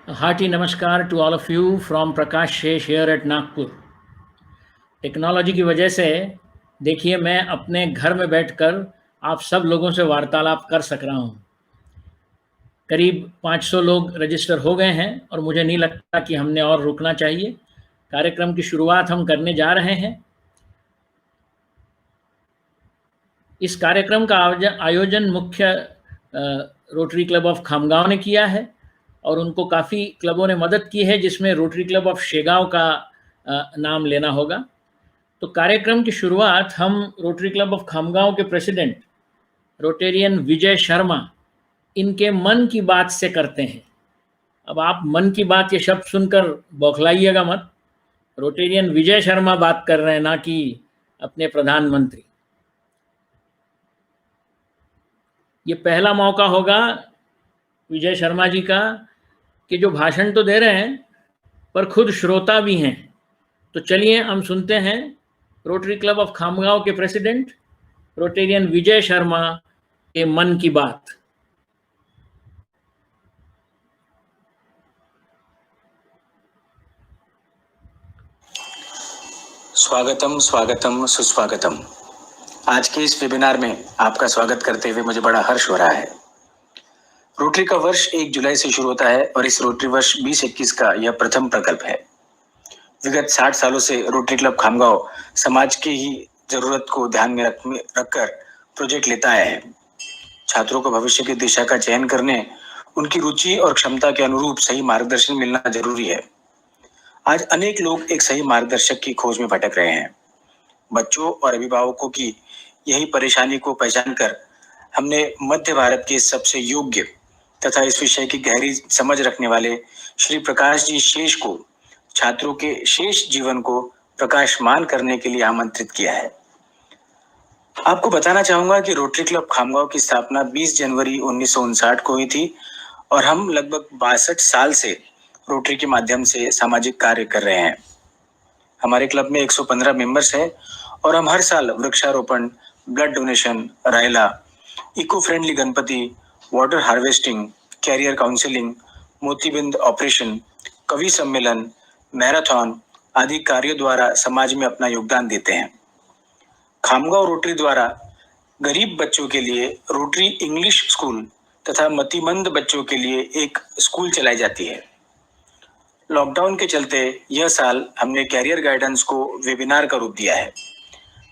A hearty namaskar to all of you from Prakash Shesh here at Nagpur. Technology की वजह से देखिए मैं अपने घर में बैठकर आप सब लोगों से वार्तालाप कर सक रहा हूँ। करीब 500 लोग रजिस्टर हो गए हैं और मुझे नहीं लगता कि हमने और रुकना चाहिए। कार्यक्रम की शुरुआत हम करने जा रहे हैं। इस कार्यक्रम का आयोजन मुख्य रोटरी क्लब ऑफ खामगांव ने किया है और उनको काफ़ी क्लबों ने मदद की है, जिसमें रोटरी क्लब ऑफ शेगांव का नाम लेना होगा। तो कार्यक्रम की शुरुआत हम रोटरी क्लब ऑफ खामगांव के प्रेसिडेंट रोटेरियन विजय शर्मा इनके मन की बात से करते हैं। अब आप मन की बात ये शब्द सुनकर बौखलाइएगा मत। रोटेरियन विजय शर्मा बात कर रहे हैं, ना कि अपने प्रधानमंत्री। ये पहला मौका होगा विजय शर्मा जी का कि जो भाषण तो दे रहे हैं पर खुद श्रोता भी हैं। तो चलिए हम सुनते हैं रोटरी क्लब ऑफ खामगांव के प्रेसिडेंट रोटेरियन विजय शर्मा के मन की बात। स्वागतम स्वागतम सुस्वागतम। आज के इस वेबिनार में आपका स्वागत करते हुए मुझे बड़ा हर्ष हो रहा है। रोटरी का वर्ष 1 जुलाई से शुरू होता है और इस रोटरी वर्ष 2021 का यह प्रथम प्रकल्प है। विगत 60 सालों से रोटरी क्लब खामगांव समाज की ही जरूरत को ध्यान में रखकर प्रोजेक्ट लेता आया है। छात्रों को भविष्य की दिशा का चयन करने उनकी रुचि और क्षमता के अनुरूप सही मार्गदर्शन मिलना जरूरी है। आज अनेक लोग एक सही मार्गदर्शक की खोज में भटक रहे हैं। बच्चों और अभिभावकों की यही परेशानी को पहचान कर हमने मध्य भारत के सबसे योग्य तथा इस विषय की गहरी समझ रखने वाले श्री प्रकाश जी शेष को छात्रों के शेष जीवन को प्रकाशमान करने के लिए आमंत्रित किया है। आपको बताना चाहूंगा कि रोटरी क्लब खामगांव की स्थापना 20 जनवरी 1959 को हुई थी और हम लगभग 62 साल से रोटरी के माध्यम से सामाजिक कार्य कर रहे हैं। हमारे क्लब में 115 मेंबर्स हैं और हम हर साल वृक्षारोपण, ब्लड डोनेशन, रायला, eco friendly Ganpati, water harvesting, career counselling, मोतीबिंद ऑपरेशन, कवि सम्मेलन, मैराथन आदि कार्यों द्वारा समाज में अपना योगदान देते हैं। खामगांव रोटरी द्वारा गरीब बच्चों के लिए रोटरी इंग्लिश स्कूल तथा मतिमंद बच्चों के लिए एक स्कूल चलाई जाती है। लॉकडाउन के चलते यह साल हमने कैरियर गाइडेंस को वेबिनार का रूप दिया है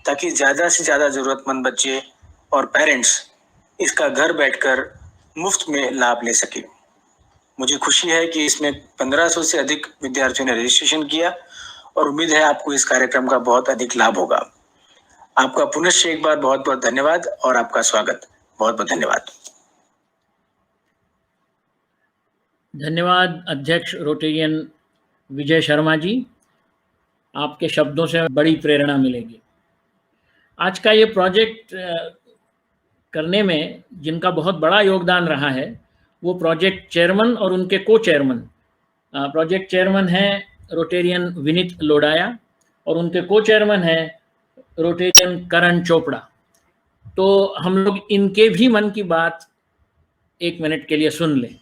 ताकि ज्यादा से ज्यादा जरूरतमंद बच्चे और पेरेंट्स इसका घर बैठकर मुफ्त में लाभ ले सके। मुझे खुशी है कि इसमें 1500 से अधिक विद्यार्थियों ने रजिस्ट्रेशन किया और उम्मीद है आपको इस कार्यक्रम का बहुत अधिक लाभ होगा। आपका पुनश्च एक बार बहुत बहुत धन्यवाद और आपका स्वागत। बहुत बहुत धन्यवाद। धन्यवाद अध्यक्ष रोटेरियन विजय शर्मा जी, आपके शब्दों से बड़ी प्रेरणा मिलेगी। आज का ये प्रोजेक्ट करने में जिनका बहुत बड़ा योगदान रहा है वो प्रोजेक्ट चेयरमैन और उनके को चेयरमैन। प्रोजेक्ट चेयरमैन हैं रोटेरियन विनीत लोडाया और उनके को चेयरमैन हैं रोटेरियन करण चोपड़ा। तो हम लोग इनके भी मन की बात 1 मिनट के लिए सुन लें।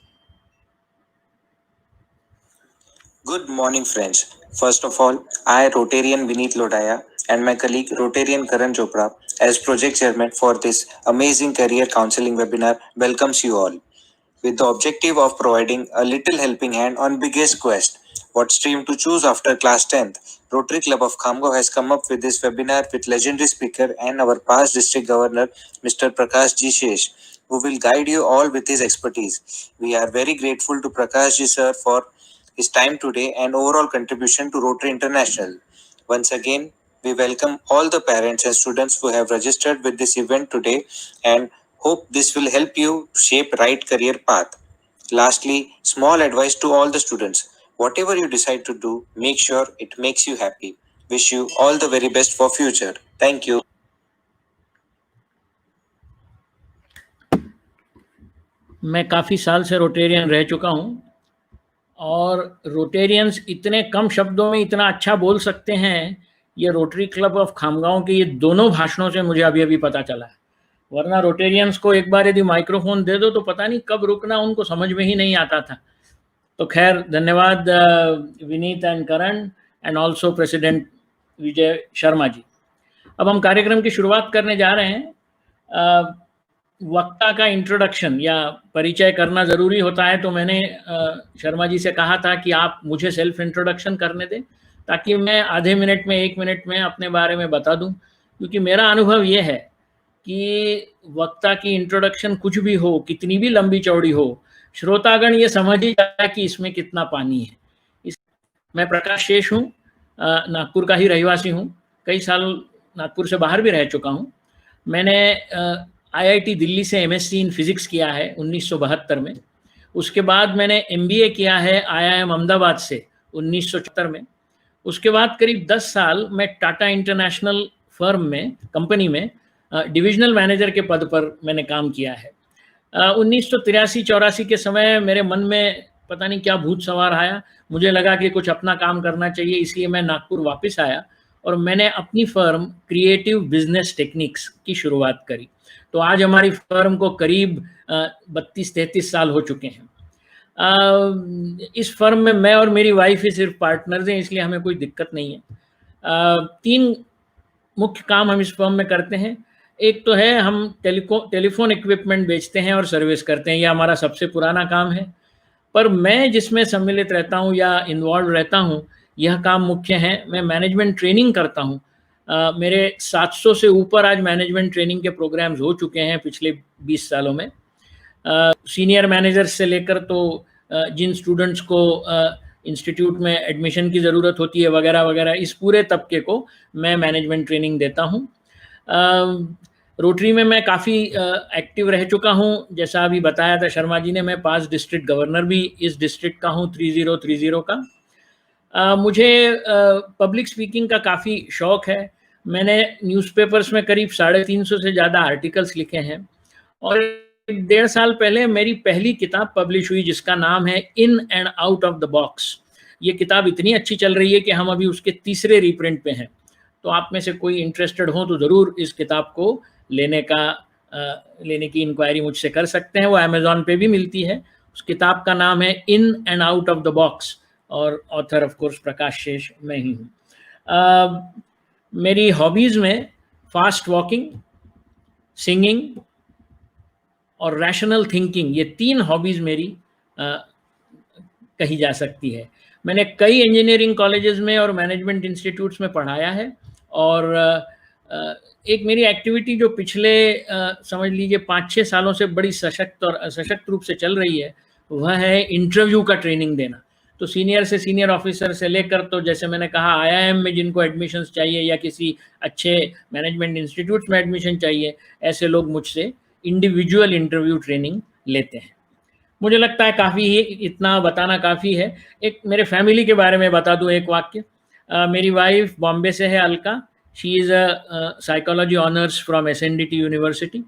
Good morning, friends. First of all, I, Rotarian Vineet Lodaya, and my colleague Rotarian Karan Chopra, as project chairman for this amazing career counseling webinar, welcomes you all. With the objective of providing a little helping hand on biggest quest, what stream to choose after class 10th, Rotary Club of Khamgaon has come up with this webinar with legendary speaker and our past district governor, Mr. Prakash Ji Shesh, who will guide you all with his expertise. We are very grateful to Prakash Ji sir for his time today and overall contribution to Rotary International. Once again, we welcome all the parents and students who have registered with this event today and hope this will help you shape right career path. Lastly, small advice to all the students. Whatever you decide to do, make sure it makes you happy. Wish you all the very best for future. Thank you. मैं काफ़ी साल से Rotarian रह चुका हूँ और Rotarians इतने कम शब्दों में इतना अच्छा बोल सकते हैं, ये रोटरी क्लब ऑफ खामगांव के ये दोनों भाषणों से मुझे अभी पता चला है। वरना रोटेरियंस को एक बार यदि माइक्रोफोन दे दो तो पता नहीं कब रुकना उनको समझ में ही नहीं आता था। तो खैर धन्यवाद Vineet and Karan and also president Vijay Sharma ji. अब हम कार्यक्रम की शुरुआत करने जा रहे हैं। वक्ता का इंट्रोडक्शन या परिचय करना ज़रूरी होता है, तो मैंने शर्मा जी से कहा था कि आप मुझे सेल्फ इंट्रोडक्शन करने दें ताकि मैं आधे मिनट में 1 मिनट में अपने बारे में बता दूं, क्योंकि मेरा अनुभव ये है कि वक्ता की इंट्रोडक्शन कुछ भी हो, कितनी भी लंबी चौड़ी हो, श्रोतागण ये समझ ही जाए कि इसमें कितना पानी है। मैं प्रकाश शेष हूँ, नागपुर का ही रहवासी हूँ, कई साल नागपुर से बाहर भी रह चुका हूँ। मैंने IIT दिल्ली से MSc इन फिज़िक्स किया है 1972 में। उसके बाद मैंने MBA किया है IIM अहमदाबाद से 1974 में। उसके बाद करीब 10 साल मैं टाटा इंटरनेशनल फर्म में, कंपनी में डिविजनल मैनेजर के पद पर मैंने काम किया है। 1983-84 के समय मेरे मन में पता नहीं क्या भूत सवार आया, मुझे लगा कि कुछ अपना काम करना चाहिए, इसलिए मैं नागपुर वापस आया और मैंने अपनी फर्म क्रिएटिव बिजनेस टेक्निक्स की शुरुआत करी। तो आज हमारी फर्म को करीब 32-33 साल हो चुके हैं। इस फर्म में मैं और मेरी वाइफ ही सिर्फ पार्टनर्स हैं, इसलिए हमें कोई दिक्कत नहीं है। 3 मुख्य काम हम इस फर्म में करते हैं। एक तो है हम टेलीफोन इक्विपमेंट बेचते हैं और सर्विस करते हैं, यह हमारा सबसे पुराना काम है। पर मैं जिसमें सम्मिलित रहता हूँ या इन्वॉल्व रहता हूँ, यह काम मुख्य है। मैं मैनेजमेंट ट्रेनिंग करता हूँ। मेरे 700 से ऊपर आज मैनेजमेंट ट्रेनिंग के प्रोग्राम्स हो चुके हैं पिछले 20 सालों में। सीनियर मैनेजर्स से लेकर तो जिन स्टूडेंट्स को इंस्टीट्यूट में एडमिशन की ज़रूरत होती है वगैरह वगैरह, इस पूरे तबके को मैं मैनेजमेंट ट्रेनिंग देता हूँ। रोटरी में मैं काफ़ी एक्टिव रह चुका हूँ। जैसा अभी बताया था शर्मा जी ने, मैं 5 डिस्ट्रिक्ट गवर्नर भी इस डिस्ट्रिक्ट का हूँ, 3030 का। मुझे पब्लिक स्पीकिंग का काफ़ी शौक़ है। मैंने न्यूज़पेपर्स में करीब 350 से ज़्यादा आर्टिकल्स लिखे हैं और 1.5 साल पहले मेरी पहली किताब पब्लिश हुई जिसका नाम है in and out of the box. ये किताब इतनी अच्छी चल रही है कि हम अभी उसके 3रे रीप्रिंट पे हैं। तो आप में से कोई इंटरेस्टेड हो तो ज़रूर इस किताब को लेने की इंक्वायरी मुझसे कर सकते हैं। वो अमेज़ॉन पे भी मिलती है। उस किताब का नाम है in and out of the box और ऑथर ऑफ कोर्स प्रकाश शेष मैं ही हूँ। मेरी हॉबीज़ में फास्ट वॉकिंग, सिंगिंग और रैशनल थिंकिंग, ये 3 हॉबीज़ मेरी कही जा सकती है। मैंने कई इंजीनियरिंग कॉलेजेस में और मैनेजमेंट इंस्टीट्यूट्स में पढ़ाया है और एक मेरी एक्टिविटी जो पिछले समझ लीजिए 5-6 सालों से बड़ी सशक्त रूप से चल रही है, वह है इंटरव्यू का ट्रेनिंग देना। तो सीनियर से सीनियर ऑफिसर से लेकर, तो जैसे मैंने कहा IIM में जिनको एडमिशन्स चाहिए या किसी अच्छे मैनेजमेंट इंस्टीट्यूट्स में एडमिशन चाहिए, ऐसे लोग मुझसे इंडिविजुअल इंटरव्यू ट्रेनिंग लेते हैं। मुझे लगता है काफ़ी ही इतना बताना काफ़ी है। एक मेरे फैमिली के बारे में बता दूं एक वाक्य। मेरी वाइफ बॉम्बे से है, Alka. She is a psychology honours from SNDT university.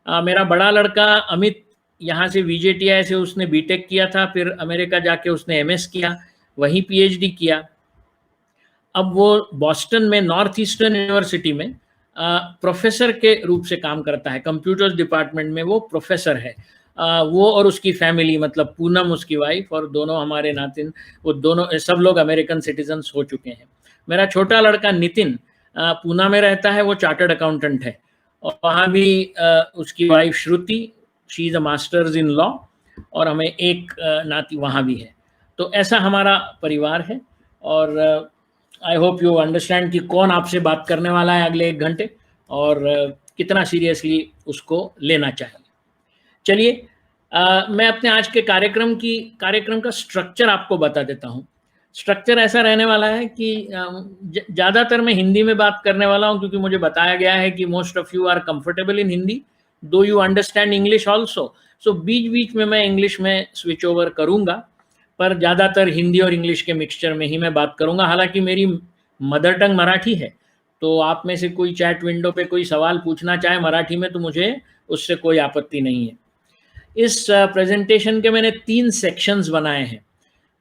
मेरा बड़ा लड़का अमित यहाँ से VJTI से उसने BTech किया था, फिर अमेरिका जाके उसने MS किया, वहीं PhD किया। अब वो बॉस्टन में नॉर्थ ईस्टर्न यूनिवर्सिटी में प्रोफेसर के रूप से काम करता है। कंप्यूटर्स डिपार्टमेंट में वो प्रोफेसर है। वो और उसकी फैमिली, मतलब पूनम उसकी वाइफ और दोनों हमारे नातिन, वो दोनों सब लोग अमेरिकन सिटीजन्स हो चुके हैं। मेरा छोटा लड़का नितिन पूना में रहता है, वो चार्टर्ड अकाउंटेंट है और वहाँ भी उसकी wife Shruti, she is a masters in law और हमें एक नाती वहाँ भी है। तो ऐसा हमारा परिवार है और आई होप यू अंडरस्टैंड कि कौन आपसे बात करने वाला है अगले 1 घंटे और कितना सीरियसली उसको लेना चाहिए। चलिए मैं अपने आज के कार्यक्रम का स्ट्रक्चर आपको बता देता हूँ। स्ट्रक्चर ऐसा रहने वाला है कि ज़्यादातर मैं हिंदी में बात करने वाला हूँ क्योंकि मुझे बताया गया है कि most of you are comfortable in Hindi, do you understand English also. So बीच बीच में मैं इंग्लिश में स्विच ओवर करूँगा, पर ज़्यादातर हिंदी और इंग्लिश के मिक्सचर में ही मैं बात करूँगा। हालांकि मेरी मदर टंग मराठी है, तो आप में से कोई चैट विंडो पे कोई सवाल पूछना चाहे मराठी में तो मुझे उससे कोई आपत्ति नहीं है। इस प्रेजेंटेशन के मैंने 3 सेक्शंस बनाए हैं।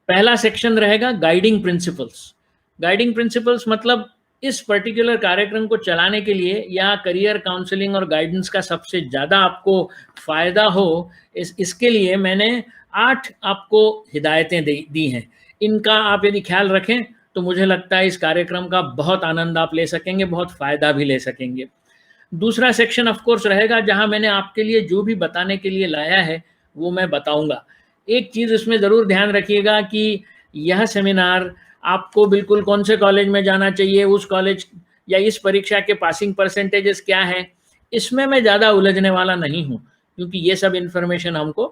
पहला सेक्शन रहेगा गाइडिंग प्रिंसिपल्स। गाइडिंग प्रिंसिपल्स मतलब इस पर्टिकुलर कार्यक्रम को चलाने के लिए या करियर काउंसलिंग और गाइडेंस का सबसे ज़्यादा आपको फ़ायदा हो, इसके लिए मैंने 8 आपको हिदायतें दी हैं। इनका आप यदि ख्याल रखें तो मुझे लगता है इस कार्यक्रम का बहुत आनंद आप ले सकेंगे, बहुत फ़ायदा भी ले सकेंगे। दूसरा सेक्शन ऑफ कोर्स रहेगा जहां मैंने आपके लिए जो भी बताने के लिए लाया है वो मैं बताऊंगा। एक चीज़ इसमें ज़रूर ध्यान रखिएगा कि यह सेमिनार आपको बिल्कुल कौन से कॉलेज में जाना चाहिए, उस कॉलेज या इस परीक्षा के पासिंग परसेंटेजेस क्या हैं, इसमें मैं ज़्यादा उलझने वाला नहीं हूँ, क्योंकि ये सब इन्फॉर्मेशन हमको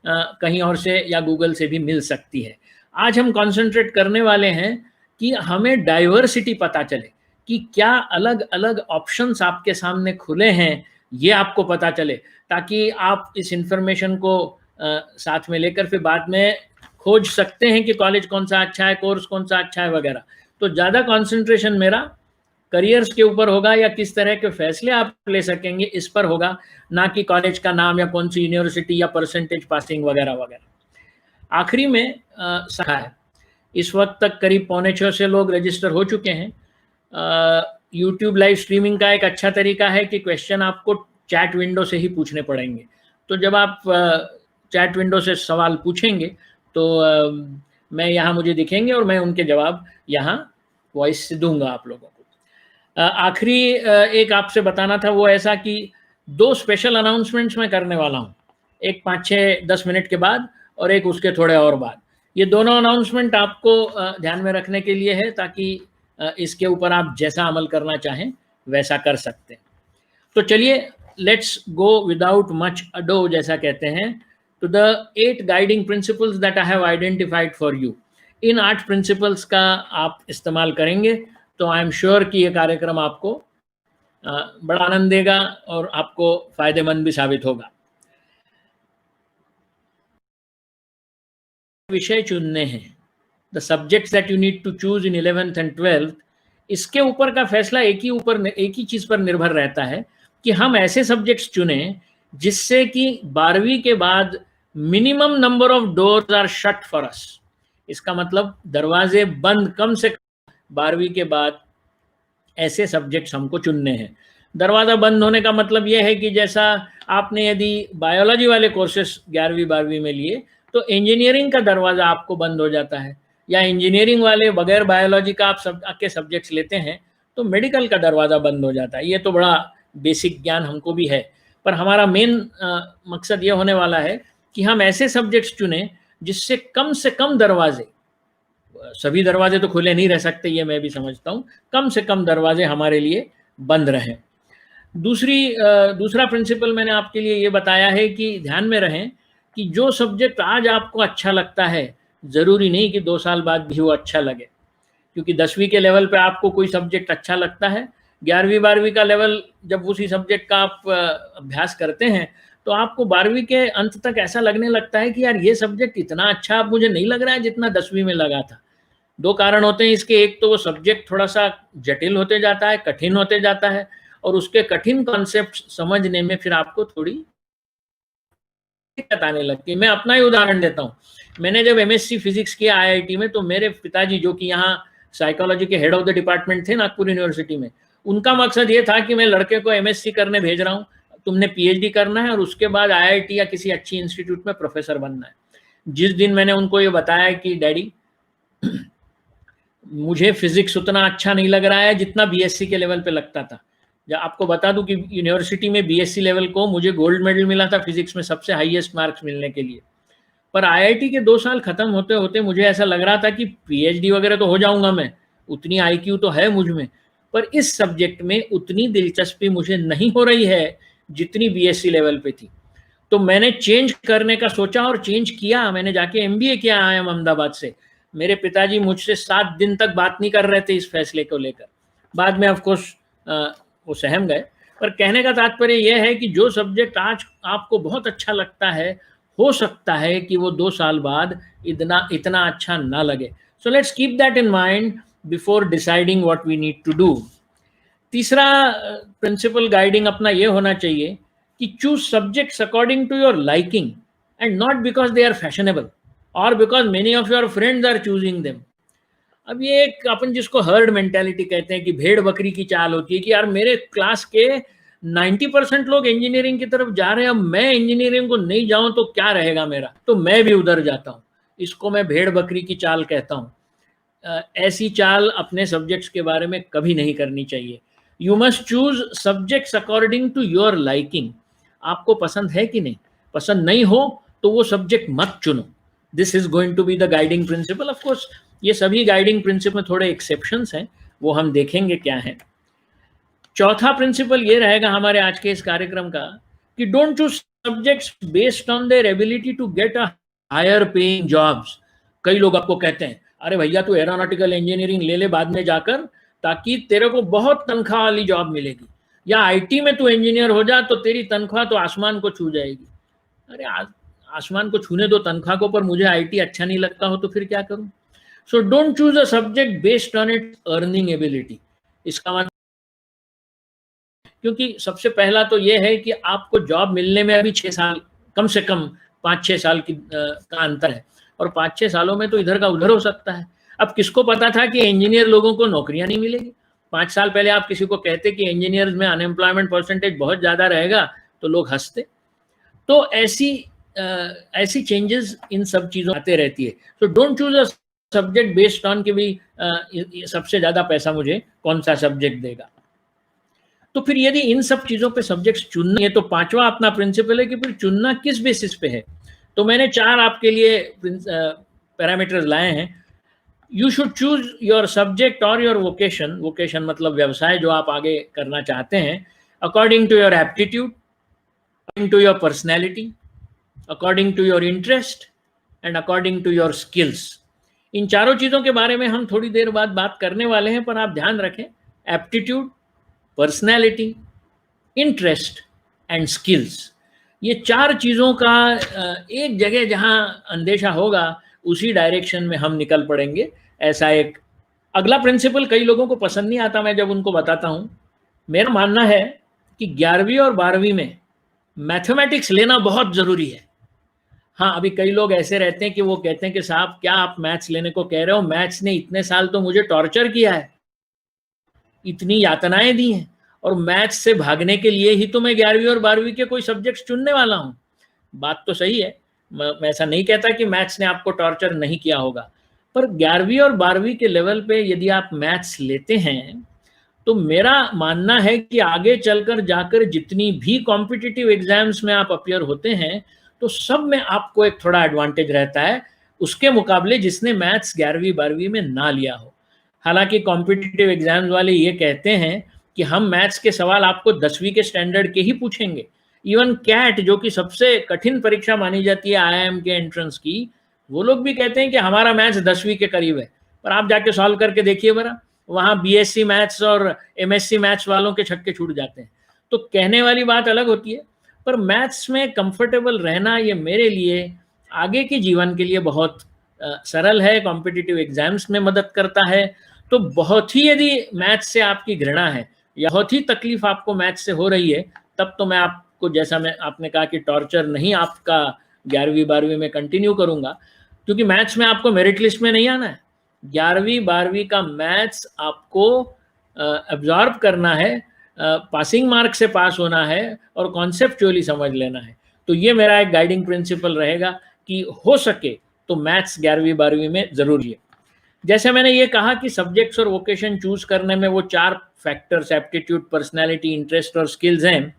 कहीं और से या गूगल से भी मिल सकती है। आज हम कॉन्सेंट्रेट करने वाले हैं कि हमें डाइवर्सिटी पता चले, कि क्या अलग अलग ऑप्शंस आपके सामने खुले हैं, ये आपको पता चले, ताकि आप इस इंफॉर्मेशन को साथ में लेकर फिर बाद में खोज सकते हैं कि कॉलेज कौन सा अच्छा है, कोर्स कौन सा अच्छा है वगैरह। तो ज़्यादा कंसंट्रेशन मेरा करियर्स के ऊपर होगा या किस तरह के फैसले आप ले सकेंगे इस पर होगा, ना कि कॉलेज का नाम या कौन सी यूनिवर्सिटी या परसेंटेज पासिंग वगैरह वगैरह। आखिरी में सहा है, इस वक्त तक करीब 5.25 लोग रजिस्टर हो चुके हैं। यूट्यूब लाइव स्ट्रीमिंग का एक अच्छा तरीका है कि क्वेश्चन आपको चैट विंडो से ही पूछने पड़ेंगे। तो जब आप चैट विंडो से सवाल पूछेंगे तो मैं यहाँ मुझे दिखेंगे और मैं उनके जवाब यहाँ वॉइस से दूंगा आप लोगों को। आखिरी एक आपसे बताना था वो ऐसा कि 2 स्पेशल अनाउंसमेंट्स मैं करने वाला हूँ, एक 5-6-10 मिनट के बाद और एक उसके थोड़े और बाद। ये दोनों अनाउंसमेंट आपको ध्यान में रखने के लिए है, ताकि इसके ऊपर आप जैसा अमल करना चाहें वैसा कर सकते हैं। तो चलिए, let's go without much ado, जैसा कहते हैं, to the 8 guiding principles that I have identified for you. इन 8 प्रिंसिपल्स का आप इस्तेमाल करेंगे तो आई एम श्योर कि ये कार्यक्रम आपको बड़ा आनंद देगा और आपको फायदेमंद भी साबित होगा। विषय चुनने हैं, the subjects that you need to choose in 11th and 12th, इसके ऊपर का फैसला एक ही चीज पर निर्भर रहता है कि हम ऐसे सब्जेक्ट्स चुने जिससे कि 12वीं के बाद minimum number of doors are shut for us. इसका मतलब दरवाजे बंद कम से कम 12वीं के बाद ऐसे सब्जेक्ट्स हमको चुनने हैं। दरवाज़ा बंद होने का मतलब यह है कि जैसा आपने यदि बायोलॉजी वाले कोर्सेस 11वीं 12वीं में लिए तो इंजीनियरिंग का दरवाज़ा आपको बंद हो जाता है, या इंजीनियरिंग वाले बगैर बायोलॉजी का आप के सब्जेक्ट्स लेते हैं तो मेडिकल का दरवाज़ा बंद हो जाता है। ये तो बड़ा बेसिक ज्ञान हमको भी है, पर हमारा मेन मकसद ये होने वाला है कि हम ऐसे सब्जेक्ट्स चुनें जिससे कम से कम दरवाजे, सभी दरवाजे तो खुले नहीं रह सकते, ये मैं भी समझता हूँ, कम से कम दरवाजे हमारे लिए बंद रहें। दूसरा प्रिंसिपल मैंने आपके लिए ये बताया है कि ध्यान में रहें कि जो सब्जेक्ट आज आपको अच्छा लगता है ज़रूरी नहीं कि 2 साल बाद भी वो अच्छा लगे, क्योंकि 10वीं के लेवल पे आपको कोई सब्जेक्ट अच्छा लगता है, 11वीं 12वीं का लेवल जब उसी सब्जेक्ट का आप अभ्यास करते हैं तो आपको 12वीं के अंत तक ऐसा लगने लगता है कि यार ये सब्जेक्ट इतना अच्छा अब मुझे नहीं लग रहा है जितना 10वीं में लगा था। 2 कारण होते हैं इसके, एक तो वो सब्जेक्ट थोड़ा सा जटिल होते जाता है, कठिन होते जाता है, और उसके कठिन कॉन्सेप्ट समझने में फिर आपको थोड़ी दिक्कत आने लगती है। मैं अपना ही उदाहरण देता हूँ। मैंने जब MSc फिजिक्स किया IIT में तो मेरे पिताजी, जो कि यहाँ साइकोलॉजी के हेड ऑफ द डिपार्टमेंट थे नागपुर यूनिवर्सिटी में, उनका मकसद ये था कि मैं लड़के को MSc करने भेज रहा हूँ, तुमने PhD करना है और उसके बाद IIT या किसी अच्छी इंस्टीट्यूट में प्रोफेसर बनना है। जिस दिन मैंने उनको ये बताया कि डैडी मुझे फिजिक्स उतना अच्छा नहीं लग रहा है जितना BSc के लेवल पे लगता था। जब आपको बता दूं कि यूनिवर्सिटी में BSc लेवल को मुझे गोल्ड मेडल मिला था फिजिक्स में, सबसे हाईएस्ट मार्क्स मिलने के लिए, पर IIT के 2 साल खत्म होते होते मुझे ऐसा लग रहा था कि PhD वगैरह तो हो जाऊंगा मैं, उतनी IQ तो है मुझ में, पर इस सब्जेक्ट में उतनी दिलचस्पी मुझे नहीं हो रही है जितनी BSc लेवल पे थी। तो मैंने चेंज करने का सोचा और चेंज किया। मैंने जाके MBA किया IIM अहमदाबाद से। मेरे पिताजी मुझसे 7 दिन तक बात नहीं कर रहे थे इस फैसले को लेकर। बाद में ऑफकोर्स वो सहम गए, पर कहने का तात्पर्य यह है कि जो सब्जेक्ट आज आपको बहुत अच्छा लगता है, हो सकता है कि वो 2 साल बाद इतना अच्छा ना लगे। So let's keep that in mind before deciding what we need to do. तीसरा प्रिंसिपल गाइडिंग अपना ये होना चाहिए कि choose subjects according to your liking and not because they are fashionable और because many of your friends are choosing them. अब ये एक अपन जिसको हर्ड मेंटालिटी कहते हैं कि भेड़ बकरी की चाल होती है कि यार मेरे क्लास के 90% लोग इंजीनियरिंग की तरफ जा रहे हैं, अब मैं इंजीनियरिंग को नहीं जाऊं तो क्या रहेगा मेरा, तो मैं भी उधर जाता हूं। इसको मैं भेड़ बकरी की चाल कहता हूं। ऐसी चाल अपने सब्जेक्ट्स के बारे में कभी नहीं करनी चाहिए। You must choose subjects according to your liking. आपको पसंद है कि नहीं, पसंद नहीं हो तो वो सब्जेक्ट मत चुनो। This is going to be the guiding principle. Of course ये सभी गाइडिंग प्रिंसिपल में थोड़े एक्सेप्शंस हैं, वो हम देखेंगे क्या है। चौथा प्रिंसिपल ये रहेगा हमारे आज के इस कार्यक्रम का कि don't choose subjects based on their ability to get a higher paying jobs. कई लोग आपको कहते हैं अरे भैया तू एरोनॉटिकल इंजीनियरिंग ले ले बाद में जाकर, ताकि तेरे को बहुत तनख्वाह वाली जॉब मिलेगी, या आईटी में तू इंजीनियर हो जा तो तेरी तनख्वाह तो आसमान को छू जाएगी। अरे आसमान को छूने दो तनख्वाह को, पर मुझे आईटी अच्छा नहीं लगता हो तो फिर क्या करूं। So don't choose a subject based on it's earning ability. इसका मतलब, क्योंकि सबसे पहला तो ये है कि आपको जॉब मिलने में अभी 6 साल, कम से कम 5-6 साल का अंतर है, और 5-6 सालों में तो इधर का उधर हो सकता है। अब किसको पता था कि इंजीनियर लोगों को नौकरियां नहीं मिलेगी। 5 साल पहले आप किसी को कहते कि इंजीनियर्स में अनएम्प्लॉयमेंट परसेंटेज बहुत ज़्यादा रहेगा तो लोग हंसते। तो ऐसी चेंजेस इन सब चीज़ों आते रहती है। तो don't choose a subject based on कि भाई सबसे ज़्यादा पैसा मुझे कौन सा सब्जेक्ट देगा। तो फिर यदि इन सब चीज़ों पे सब्जेक्ट्स चुननी है तो पांचवा अपना प्रिंसिपल है कि फिर चुनना किस बेसिस पे है। तो मैंने 4 आपके लिए पैरामीटर्स लाए हैं। You should choose your subject और योर वोकेशन, वोकेशन मतलब व्यवसाय जो आप आगे करना चाहते हैं, according to your aptitude, according to your personality, according to your interest and according to your skills. इन चारों चीज़ों के बारे में हम थोड़ी देर बाद बात करने वाले हैं, पर आप ध्यान रखें aptitude, personality, interest and skills, ये 4 चीज़ों का एक जगह जहां अंदेशा होगा उसी डायरेक्शन में हम निकल पड़ेंगे। ऐसा एक अगला प्रिंसिपल कई लोगों को पसंद नहीं आता मैं जब उनको बताता हूं। मेरा मानना है कि 11वीं और 12वीं में मैथमेटिक्स लेना बहुत ज़रूरी है। हाँ, अभी कई लोग ऐसे रहते हैं कि वो कहते हैं कि साहब क्या आप मैथ्स लेने को कह रहे हो, मैथ्स ने इतने साल तो मुझे टॉर्चर किया है, इतनी यातनाएं दी हैं, और मैथ्स से भागने के लिए ही तो मैं 11वीं और 12वीं के कोई सब्जेक्ट्स चुनने वाला हूँ। बात तो सही है, मैं ऐसा नहीं कहता कि मैथ्स ने आपको टॉर्चर नहीं किया होगा, पर 11वीं और 12वीं के लेवल पे यदि आप मैथ्स लेते हैं तो मेरा मानना है कि आगे चलकर जाकर जितनी भी कॉम्पिटिटिव एग्जाम्स में आप अपीयर होते हैं तो सब में आपको एक थोड़ा एडवांटेज रहता है उसके मुकाबले जिसने मैथ्स 11वीं 12वीं में ना लिया हो। हालांकि कॉम्पिटिटिव एग्जाम्स वाले ये कहते हैं कि हम मैथ्स के सवाल आपको 10वीं के स्टैंडर्ड के ही पूछेंगे। इवन कैट जो कि सबसे कठिन परीक्षा मानी जाती है आईआईएम के एंट्रेंस की, वो लोग भी कहते हैं कि हमारा मैथ्स 10वीं के करीब है, पर आप जाके सॉल्व करके देखिए बरा, वहाँ बीएससी मैथ्स और एमएससी मैथ्स वालों के छक्के छूट जाते हैं। तो कहने वाली बात अलग होती है, पर मैथ्स में कंफर्टेबल रहना ये मेरे लिए आगे के जीवन के लिए बहुत सरल है, कॉम्पिटिटिव एग्जाम्स में मदद करता है। तो बहुत ही यदि मैथ्स से आपकी घृणा है या बहुत ही तकलीफ आपको मैथ्स से हो रही है, तब तो मैं आपको, जैसा मैं आपने कहा कि टॉर्चर नहीं आपका 11वीं 12वीं में कंटिन्यू करूंगा, क्योंकि मैथ्स में आपको मेरिट लिस्ट में नहीं आना है। 11वीं 12वीं का मैथ्स आपको एब्जॉर्ब करना है, पासिंग मार्क से पास होना है और कॉन्सेप्चुअली समझ लेना है। तो ये मेरा एक गाइडिंग प्रिंसिपल रहेगा कि हो सके तो मैथ्स 11वीं 12वीं में जरूरी है। जैसे मैंने ये कहा कि सब्जेक्ट्स और वोकेशन चूज करने में वो 4 फैक्टर्स एप्टीट्यूड, पर्सनैलिटी, इंटरेस्ट और स्किल्स हैं।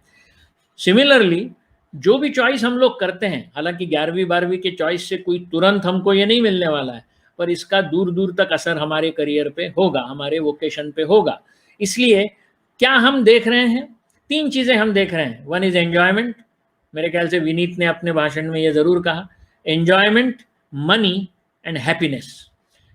सिमिलरली जो भी चॉइस हम लोग करते हैं, हालांकि 11वीं 12वीं के चॉइस से कोई तुरंत हमको ये नहीं मिलने वाला है, पर इसका दूर दूर तक असर हमारे करियर पे होगा, हमारे वोकेशन पे होगा। इसलिए क्या हम देख रहे हैं, 3 चीज़ें हम देख रहे हैं। 1 इज एन्जॉयमेंट, मेरे ख्याल से विनीत ने अपने भाषण में ये ज़रूर कहा, एन्जॉयमेंट, मनी एंड हैप्पीनेस।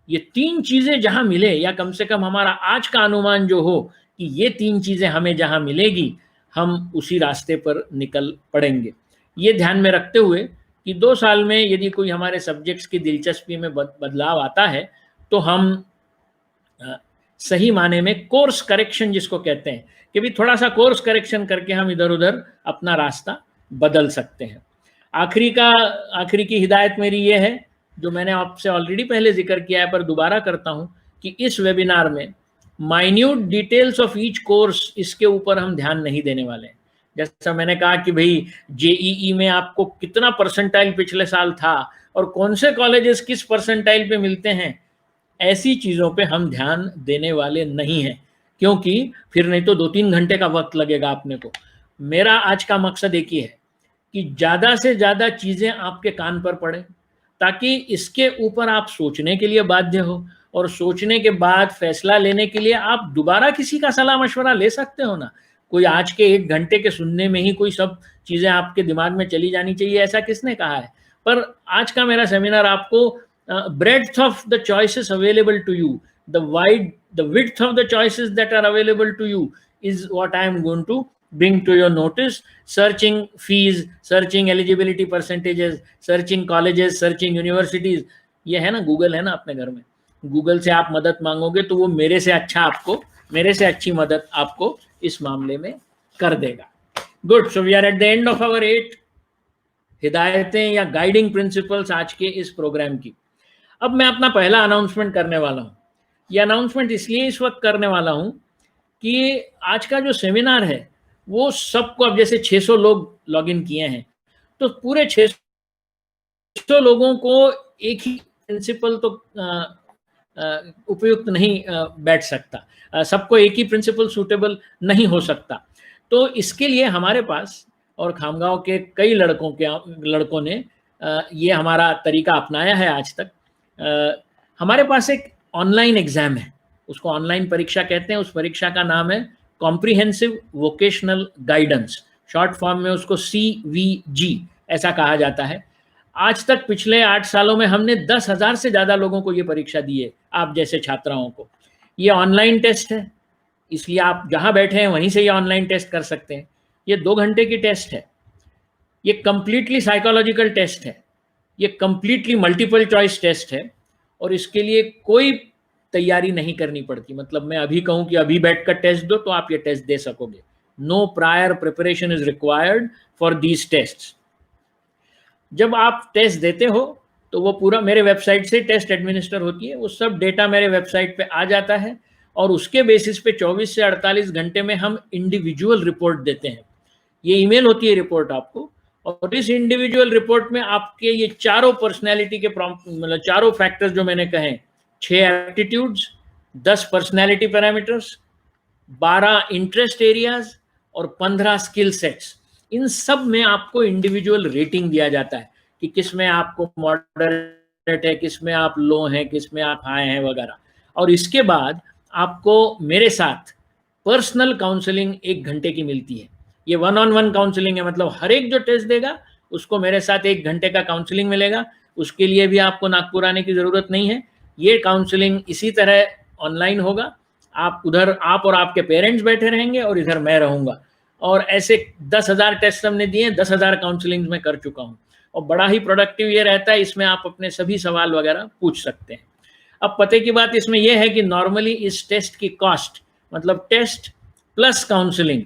ये 3 चीज़ें जहाँ मिले, या कम से कम हमारा आज का अनुमान जो हो कि ये 3 चीज़ें हमें जहाँ मिलेगी, हम उसी रास्ते पर निकल पड़ेंगे। ये ध्यान में रखते हुए कि 2 साल में यदि कोई हमारे सब्जेक्ट्स की दिलचस्पी में बदलाव आता है तो हम सही माने में कोर्स करेक्शन जिसको कहते हैं कि भी थोड़ा सा कोर्स करेक्शन करके हम इधर उधर अपना रास्ता बदल सकते हैं। आखिरी की हिदायत मेरी ये है, जो मैंने आपसे ऑलरेडी पहले जिक्र किया है पर दोबारा करता हूँ, कि इस वेबिनार में minute details of each course इसके ऊपर हम ध्यान नहीं देने वाले हैं। जैसा मैंने कहा कि भाई जेईई में आपको कितना परसेंटाइल पिछले साल था और कौन से कॉलेजेस किस परसेंटाइल पे मिलते हैं, ऐसी चीज़ों पे हम ध्यान देने वाले नहीं हैं, क्योंकि फिर नहीं तो 2-3 घंटे का वक्त लगेगा अपने को। मेरा आज का मकसद एक ही है कि ज़्यादा से ज़्यादा चीज़ें आपके कान पर पड़े, ताकि इसके ऊपर आप सोचने के लिए बाध्य हो, और सोचने के बाद फैसला लेने के लिए आप दोबारा किसी का सलाह मशवरा ले सकते हो ना। कोई आज के 1 घंटे के सुनने में ही कोई सब चीज़ें आपके दिमाग में चली जानी चाहिए, ऐसा किसने कहा है। पर आज का मेरा सेमिनार आपको breadth of the choices available to you, the width of the choices that are available to you is what I am going to bring to your notice. Searching fees, searching eligibility percentages, searching colleges, searching universities, ये है ना, Google है ना अपने घर में, Google से आप मदद मांगोगे तो वो मेरे से अच्छी मदद आपको इस मामले में कर देगा। Good, so we are at the end of our 8 हिदायतें या गाइडिंग प्रिंसिपल्स आज के इस प्रोग्राम की। अब मैं अपना पहला अनाउंसमेंट करने वाला हूँ। ये अनाउंसमेंट इसलिए इस वक्त करने वाला हूँ कि आज का जो सेमिनार है वो सबको, अब जैसे 600 लोग लॉगिन किए हैं, तो पूरे 600 लोगों को एक ही प्रिंसिपल तो उपयुक्त नहीं बैठ सकता, सबको एक ही प्रिंसिपल सूटेबल नहीं हो सकता। तो इसके लिए हमारे पास और खामगांव के कई लड़कों ने ये हमारा तरीका अपनाया है आज तक। हमारे पास एक ऑनलाइन एग्जाम है, उसको ऑनलाइन परीक्षा कहते हैं। उस परीक्षा का नाम है comprehensive vocational guidance, short form में उसको CVG ऐसा कहा जाता है। आज तक पिछले 8 सालों में हमने 10,000 से ज़्यादा लोगों को ये परीक्षा दी है, आप जैसे छात्राओं को। ये ऑनलाइन टेस्ट है, इसलिए आप जहाँ बैठे हैं वहीं से ये ऑनलाइन टेस्ट कर सकते हैं। ये 2 घंटे की टेस्ट है, ये कंप्लीटली साइकोलॉजिकल टेस्ट है, ये कंप्लीटली मल्टीपल चॉइस टेस्ट है, और इसके लिए कोई तैयारी नहीं करनी पड़ती। मतलब मैं अभी कहूँ कि अभी बैठकर टेस्ट दो तो आप ये टेस्ट दे सकोगे। No prior preparation is required for these tests. जब आप टेस्ट देते हो तो वो पूरा मेरे वेबसाइट से टेस्ट एडमिनिस्टर होती है, वो सब डेटा मेरे वेबसाइट पे आ जाता है, और उसके बेसिस पे 24 से 48 घंटे में हम इंडिविजुअल रिपोर्ट देते हैं। ये ईमेल होती है रिपोर्ट आपको, और इस इंडिविजुअल रिपोर्ट में आपके ये चारों पर्सनैलिटी के मतलब चारों फैक्टर्स जो मैंने कहे, 6 aptitudes, 10 personality parameters, 12 interest areas और 15 स्किल सेट्स, इन सब में आपको इंडिविजुअल रेटिंग दिया जाता है कि किस में आपको मॉडरेट है, किस में आप लो हैं, किस में आप हाई हैं वगैरह। और इसके बाद आपको मेरे साथ पर्सनल काउंसलिंग 1 घंटे की मिलती है। ये 1-on-1 काउंसलिंग है, मतलब हर एक जो टेस्ट देगा उसको मेरे साथ 1 घंटे का काउंसलिंग मिलेगा। उसके लिए भी आपको नागपुर आने की ज़रूरत नहीं है। ये काउंसलिंग इसी तरह ऑनलाइन होगा, आप उधर आप और आपके पेरेंट्स बैठे रहेंगे और इधर मैं रहूँगा। और ऐसे 10,000 टेस्ट हमने दिए, 10,000 काउंसलिंग में कर चुका हूँ, और बड़ा ही प्रोडक्टिव ये रहता है। इसमें आप अपने सभी सवाल वगैरह पूछ सकते हैं। अब पते की बात इसमें यह है कि नॉर्मली इस टेस्ट की कॉस्ट, मतलब test plus counselling,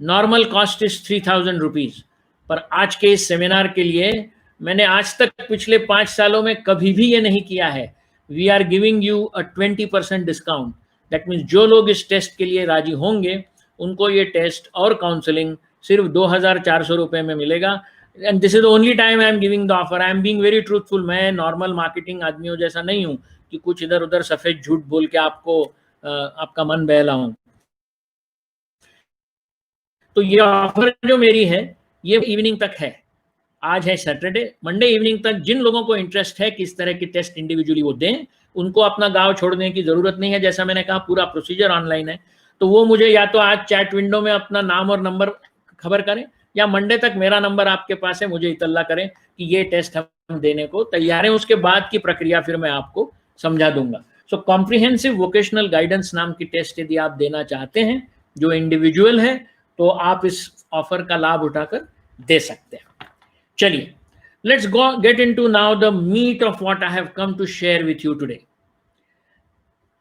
normal cost is 3,000 rupees. पर आज के इस सेमिनार के लिए मैंने आज तक पिछले 5 सालों में कभी भी ये नहीं किया है। We are giving you a 20% discount. That means जो लोग इस टेस्ट के लिए राजी होंगे उनको ये टेस्ट और काउंसलिंग सिर्फ 2,400 रुपये में मिलेगा। And this is the only time I am giving the offer. I am being very truthful. मैं नॉर्मल मार्केटिंग आदमियों जैसा नहीं हूँ कि कुछ इधर उधर सफेद झूठ बोल के आपको आपका मन बहलाऊं। तो ये ऑफर जो मेरी है ये इवनिंग तक है। आज है सैटरडे, मंडे इवनिंग तक जिन लोगों को इंटरेस्ट है कि इस तरह की टेस्ट इंडिविजुअली वो दें, उनको अपना गांव छोड़ने की जरूरत नहीं है। जैसा मैंने कहा पूरा प्रोसीजर ऑनलाइन है, तो वो मुझे या तो आज चैट विंडो में अपना नाम और नंबर खबर करें, या मंडे तक मेरा नंबर आपके पास है, मुझे इतला करें कि ये टेस्ट हम देने को तैयार हैं। उसके बाद की प्रक्रिया फिर मैं आपको समझा दूंगा। सो कॉम्प्रिहेंसिव वोकेशनल गाइडेंस नाम की टेस्ट यदि आप देना चाहते हैं जो इंडिविजुअल है, तो आप इस ऑफर का लाभ उठाकर दे सकते हैं। चलिए, let's go get into now the meat of what I have come to share with you today.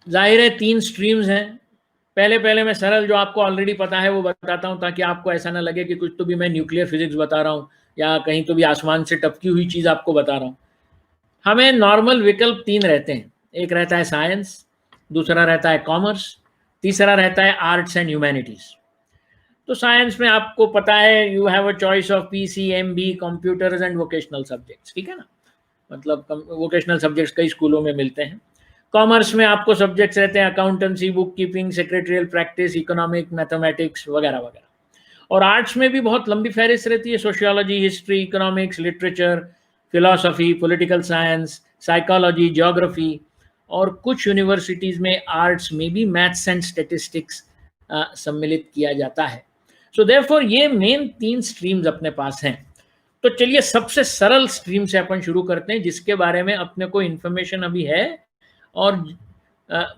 जाहिर है 3 स्ट्रीम्स हैं। पहले मैं सरल जो आपको ऑलरेडी पता है वो बताता हूं, ताकि आपको ऐसा ना लगे कि कुछ तो भी मैं न्यूक्लियर फिजिक्स बता रहा हूं या कहीं तो भी आसमान से टपकी हुई चीज आपको बता रहा हूं। हमें नॉर्मल विकल्प 3 रहते हैं। एक रहता है साइंस, दूसरा रहता है कॉमर्स, तीसरा रहता है आर्ट्स एंड ह्यूमैनिटीज़। तो साइंस में आपको पता है you have a choice of PCMB, computers and vocational subjects, ठीक है ना, मतलब वोकेशनल सब्जेक्ट्स कई स्कूलों में मिलते हैं। कॉमर्स में आपको सब्जेक्ट्स रहते हैं accountancy, book keeping, secretarial practice, economic, mathematics वगैरह वगैरह। और आर्ट्स में भी बहुत लंबी फहरिस्त रहती है, sociology, history, economics, literature, philosophy, political science, psychology, geography, और कुछ यूनिवर्सिटीज़ में आर्ट्स में भी मैथ्स एंड स्टेटिस्टिक्स सम्मिलित किया जाता है। सो देयरफॉर ये मेन 3 स्ट्रीम्स अपने पास हैं। तो चलिए सबसे सरल स्ट्रीम से अपन शुरू करते हैं जिसके बारे में अपने को इन्फॉर्मेशन अभी है, और